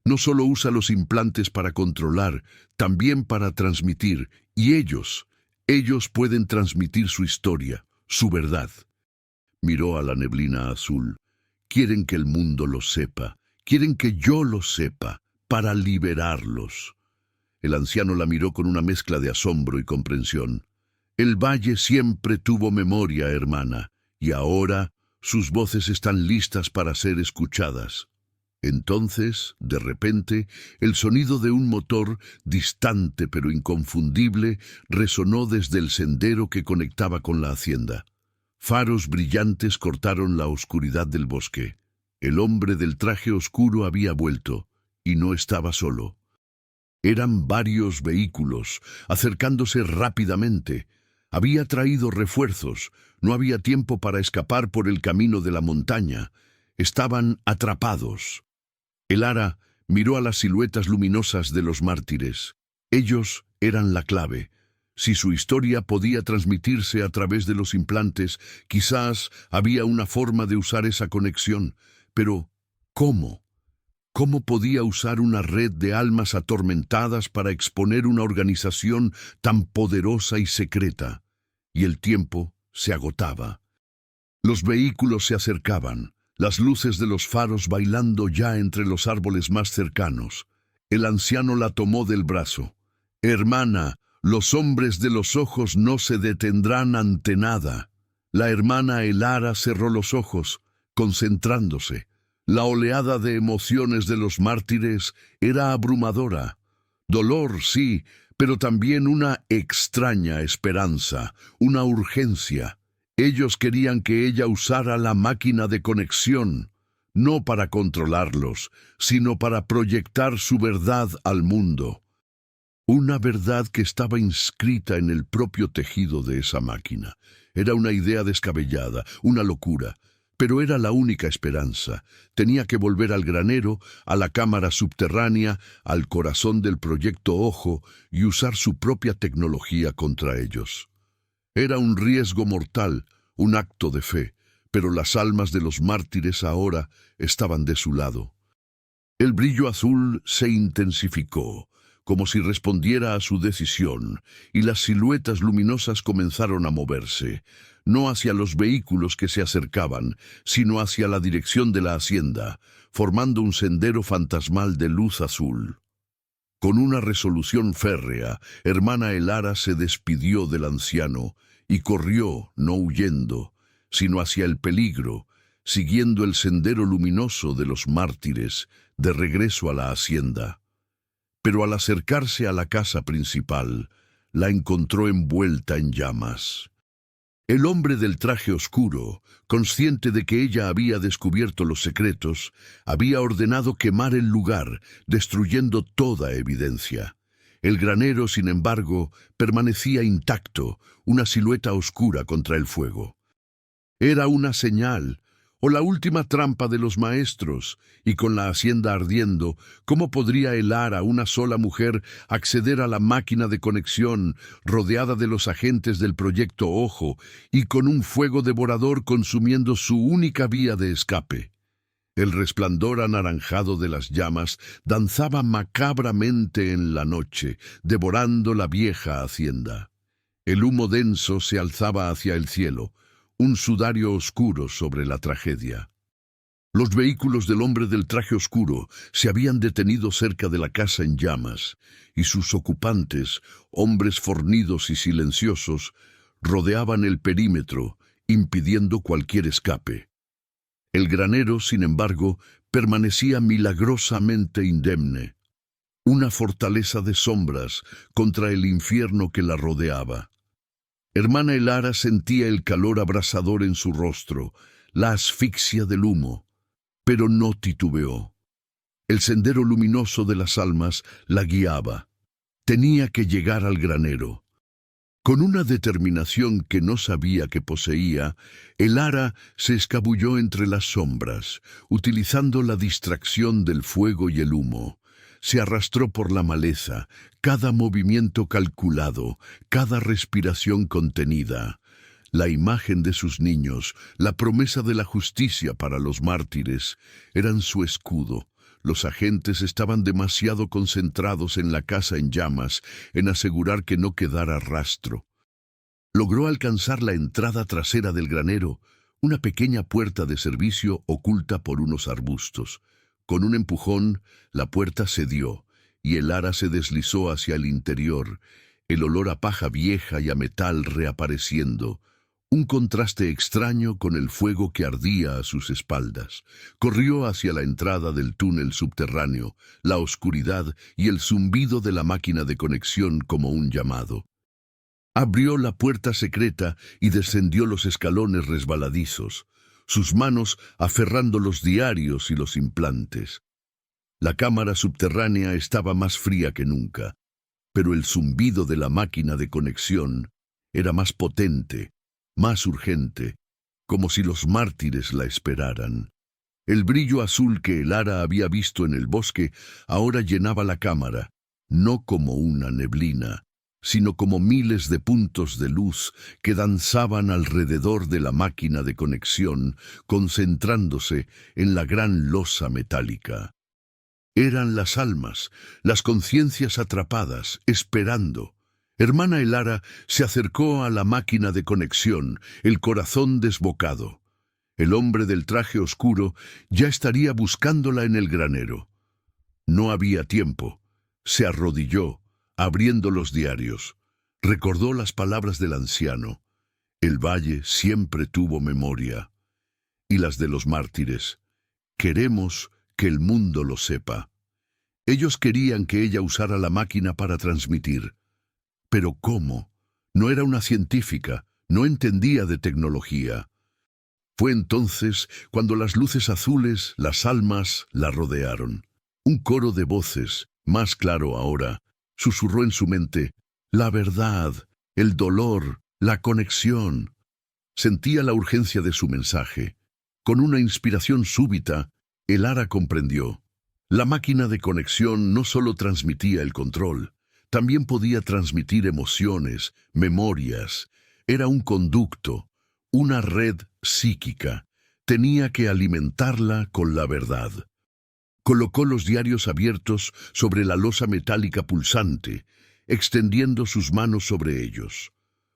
no solo usa los implantes para controlar, también para transmitir, y ellos pueden transmitir su historia, su verdad. Miró a la neblina azul. Quieren que el mundo lo sepa, quieren que yo lo sepa, para liberarlos. El anciano la miró con una mezcla de asombro y comprensión. El valle siempre tuvo memoria, hermana, y ahora sus voces están listas para ser escuchadas. Entonces, de repente, el sonido de un motor, distante pero inconfundible, resonó desde el sendero que conectaba con la hacienda. Faros brillantes cortaron la oscuridad del bosque. El hombre del traje oscuro había vuelto, y no estaba solo. Eran varios vehículos, acercándose rápidamente. Había traído refuerzos, no había tiempo para escapar por el camino de la montaña. Estaban atrapados. Elara miró a las siluetas luminosas de los mártires. Ellos eran la clave. Si su historia podía transmitirse a través de los implantes, quizás había una forma de usar esa conexión. Pero, ¿cómo? ¿Cómo podía usar una red de almas atormentadas para exponer una organización tan poderosa y secreta? Y el tiempo se agotaba. Los vehículos se acercaban, las luces de los faros bailando ya entre los árboles más cercanos. El anciano la tomó del brazo. «Hermana, los hombres de los ojos no se detendrán ante nada». La hermana Elara cerró los ojos, concentrándose. La oleada de emociones de los mártires era abrumadora. Dolor, sí, pero también una extraña esperanza, una urgencia. Ellos querían que ella usara la máquina de conexión, no para controlarlos, sino para proyectar su verdad al mundo. Una verdad que estaba inscrita en el propio tejido de esa máquina. Era una idea descabellada, una locura. Pero era la única esperanza. Tenía que volver al granero, a la cámara subterránea, al corazón del proyecto Ojo y usar su propia tecnología contra ellos. Era un riesgo mortal, un acto de fe, pero las almas de los mártires ahora estaban de su lado. El brillo azul se intensificó, como si respondiera a su decisión, y las siluetas luminosas comenzaron a moverse, no hacia los vehículos que se acercaban, sino hacia la dirección de la hacienda, formando un sendero fantasmal de luz azul. Con una resolución férrea, hermana Elara se despidió del anciano y corrió, no huyendo, sino hacia el peligro, siguiendo el sendero luminoso de los mártires, de regreso a la hacienda. Pero al acercarse a la casa principal, la encontró envuelta en llamas. El hombre del traje oscuro, consciente de que ella había descubierto los secretos, había ordenado quemar el lugar, destruyendo toda evidencia. El granero, sin embargo, permanecía intacto, una silueta oscura contra el fuego. Era una señal, o la última trampa de los maestros, y con la hacienda ardiendo, ¿cómo podría Elara, una sola mujer, acceder a la máquina de conexión, rodeada de los agentes del proyecto Ojo, y con un fuego devorador consumiendo su única vía de escape? El resplandor anaranjado de las llamas danzaba macabramente en la noche, devorando la vieja hacienda. El humo denso se alzaba hacia el cielo, un sudario oscuro sobre la tragedia. Los vehículos del hombre del traje oscuro se habían detenido cerca de la casa en llamas, y sus ocupantes, hombres fornidos y silenciosos, rodeaban el perímetro, impidiendo cualquier escape. El granero, sin embargo, permanecía milagrosamente indemne, una fortaleza de sombras contra el infierno que la rodeaba. Hermana Elara sentía el calor abrasador en su rostro, la asfixia del humo, pero no titubeó. El sendero luminoso de las almas la guiaba. Tenía que llegar al granero. Con una determinación que no sabía que poseía, Elara se escabulló entre las sombras, utilizando la distracción del fuego y el humo. Se arrastró por la maleza, cada movimiento calculado, cada respiración contenida. La imagen de sus niños, la promesa de la justicia para los mártires, eran su escudo. Los agentes estaban demasiado concentrados en la casa en llamas, en asegurar que no quedara rastro. Logró alcanzar la entrada trasera del granero, una pequeña puerta de servicio oculta por unos arbustos. Con un empujón, la puerta cedió, y Elara se deslizó hacia el interior, el olor a paja vieja y a metal reapareciendo, un contraste extraño con el fuego que ardía a sus espaldas. Corrió hacia la entrada del túnel subterráneo, la oscuridad y el zumbido de la máquina de conexión como un llamado. Abrió la puerta secreta y descendió los escalones resbaladizos, sus manos aferrando los diarios y los implantes. La cámara subterránea estaba más fría que nunca, pero el zumbido de la máquina de conexión era más potente, más urgente, como si los mártires la esperaran. El brillo azul que Elara había visto en el bosque ahora llenaba la cámara, no como una neblina, sino como miles de puntos de luz que danzaban alrededor de la máquina de conexión, concentrándose en la gran losa metálica. Eran las almas, las conciencias atrapadas, esperando. Hermana Elara se acercó a la máquina de conexión, el corazón desbocado. El hombre del traje oscuro ya estaría buscándola en el granero. No había tiempo. Se arrodilló, abriendo los diarios. Recordó las palabras del anciano. El valle siempre tuvo memoria. Y las de los mártires. Queremos que el mundo lo sepa. Ellos querían que ella usara la máquina para transmitir. ¿Pero cómo? No era una científica, no entendía de tecnología. Fue entonces cuando las luces azules, las almas, la rodearon. Un coro de voces, más claro ahora, susurró en su mente, la verdad, el dolor, la conexión. Sentía la urgencia de su mensaje. Con una inspiración súbita, Elara comprendió. La máquina de conexión no solo transmitía el control, también podía transmitir emociones, memorias. Era un conducto, una red psíquica. Tenía que alimentarla con la verdad. Colocó los diarios abiertos sobre la losa metálica pulsante, extendiendo sus manos sobre ellos.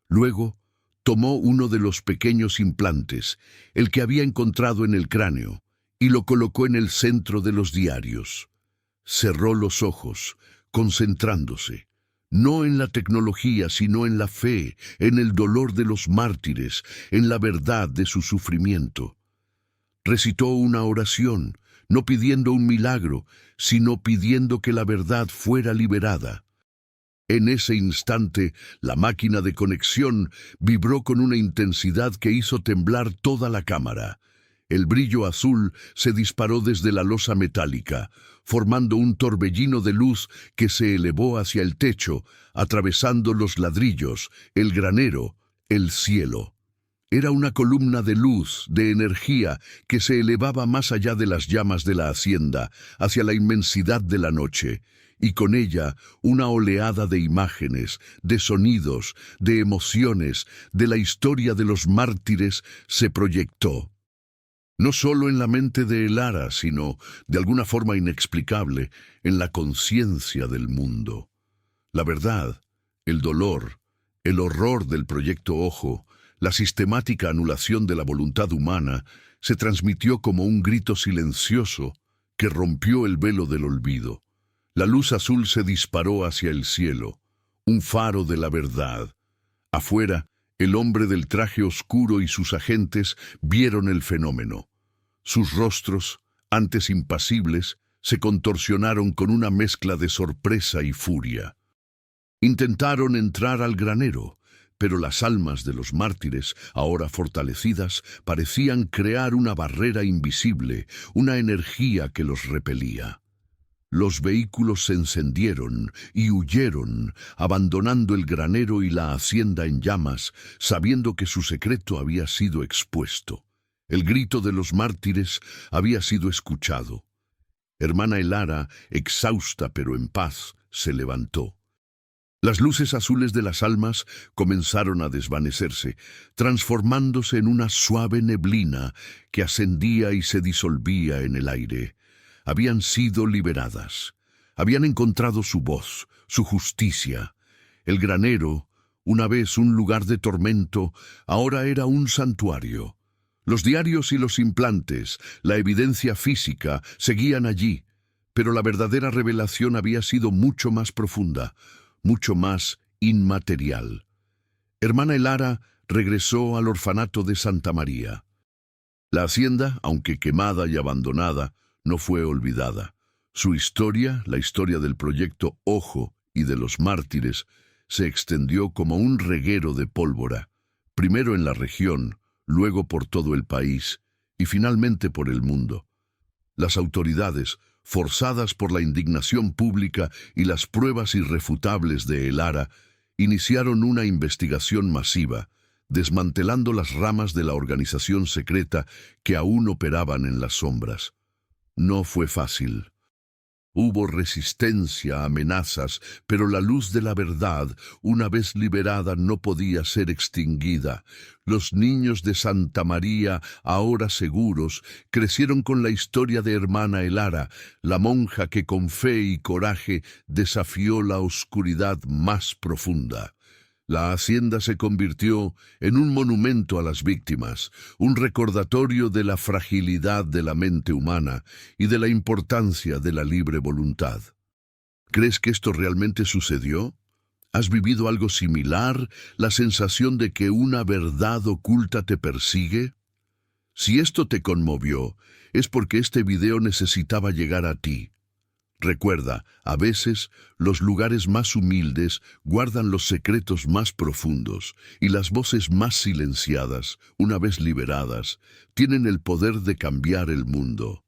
Luego, tomó uno de los pequeños implantes, el que había encontrado en el cráneo, y lo colocó en el centro de los diarios. Cerró los ojos, concentrándose, no en la tecnología, sino en la fe, en el dolor de los mártires, en la verdad de su sufrimiento. Recitó una oración, no pidiendo un milagro, sino pidiendo que la verdad fuera liberada. En ese instante, la máquina de conexión vibró con una intensidad que hizo temblar toda la cámara. El brillo azul se disparó desde la losa metálica, formando un torbellino de luz que se elevó hacia el techo, atravesando los ladrillos, el granero, el cielo. Era una columna de luz, de energía, que se elevaba más allá de las llamas de la hacienda, hacia la inmensidad de la noche, y con ella una oleada de imágenes, de sonidos, de emociones, de la historia de los mártires se proyectó. No solo en la mente de Elara, sino, de alguna forma inexplicable, en la conciencia del mundo. La verdad, el dolor, el horror del Proyecto Ojo, la sistemática anulación de la voluntad humana, se transmitió como un grito silencioso que rompió el velo del olvido. La luz azul se disparó hacia el cielo, un faro de la verdad. Afuera, el hombre del traje oscuro y sus agentes vieron el fenómeno. Sus rostros, antes impasibles, se contorsionaron con una mezcla de sorpresa y furia. Intentaron entrar al granero, pero las almas de los mártires, ahora fortalecidas, parecían crear una barrera invisible, una energía que los repelía. Los vehículos se encendieron y huyeron, abandonando el granero y la hacienda en llamas, sabiendo que su secreto había sido expuesto. El grito de los mártires había sido escuchado. Hermana Elara, exhausta pero en paz, se levantó. Las luces azules de las almas comenzaron a desvanecerse, transformándose en una suave neblina que ascendía y se disolvía en el aire. Habían sido liberadas. Habían encontrado su voz, su justicia. El granero, una vez un lugar de tormento, ahora era un santuario. Los diarios y los implantes, la evidencia física, seguían allí, pero la verdadera revelación había sido mucho más profunda, mucho más inmaterial. Hermana Elara regresó al orfanato de Santa María. La hacienda, aunque quemada y abandonada, no fue olvidada. Su historia, la historia del Proyecto Ojo y de los mártires, se extendió como un reguero de pólvora, primero en la región, luego por todo el país y finalmente por el mundo. Las autoridades, forzadas por la indignación pública y las pruebas irrefutables de Elara, iniciaron una investigación masiva, desmantelando las ramas de la organización secreta que aún operaban en las sombras. No fue fácil. Hubo resistencia, amenazas, pero la luz de la verdad, una vez liberada, no podía ser extinguida. Los niños de Santa María, ahora seguros, crecieron con la historia de hermana Elara, la monja que con fe y coraje desafió la oscuridad más profunda. La hacienda se convirtió en un monumento a las víctimas, un recordatorio de la fragilidad de la mente humana y de la importancia de la libre voluntad. ¿Crees que esto realmente sucedió? ¿Has vivido algo similar, la sensación de que una verdad oculta te persigue? Si esto te conmovió, es porque este video necesitaba llegar a ti. Recuerda, a veces, los lugares más humildes guardan los secretos más profundos y las voces más silenciadas, una vez liberadas, tienen el poder de cambiar el mundo.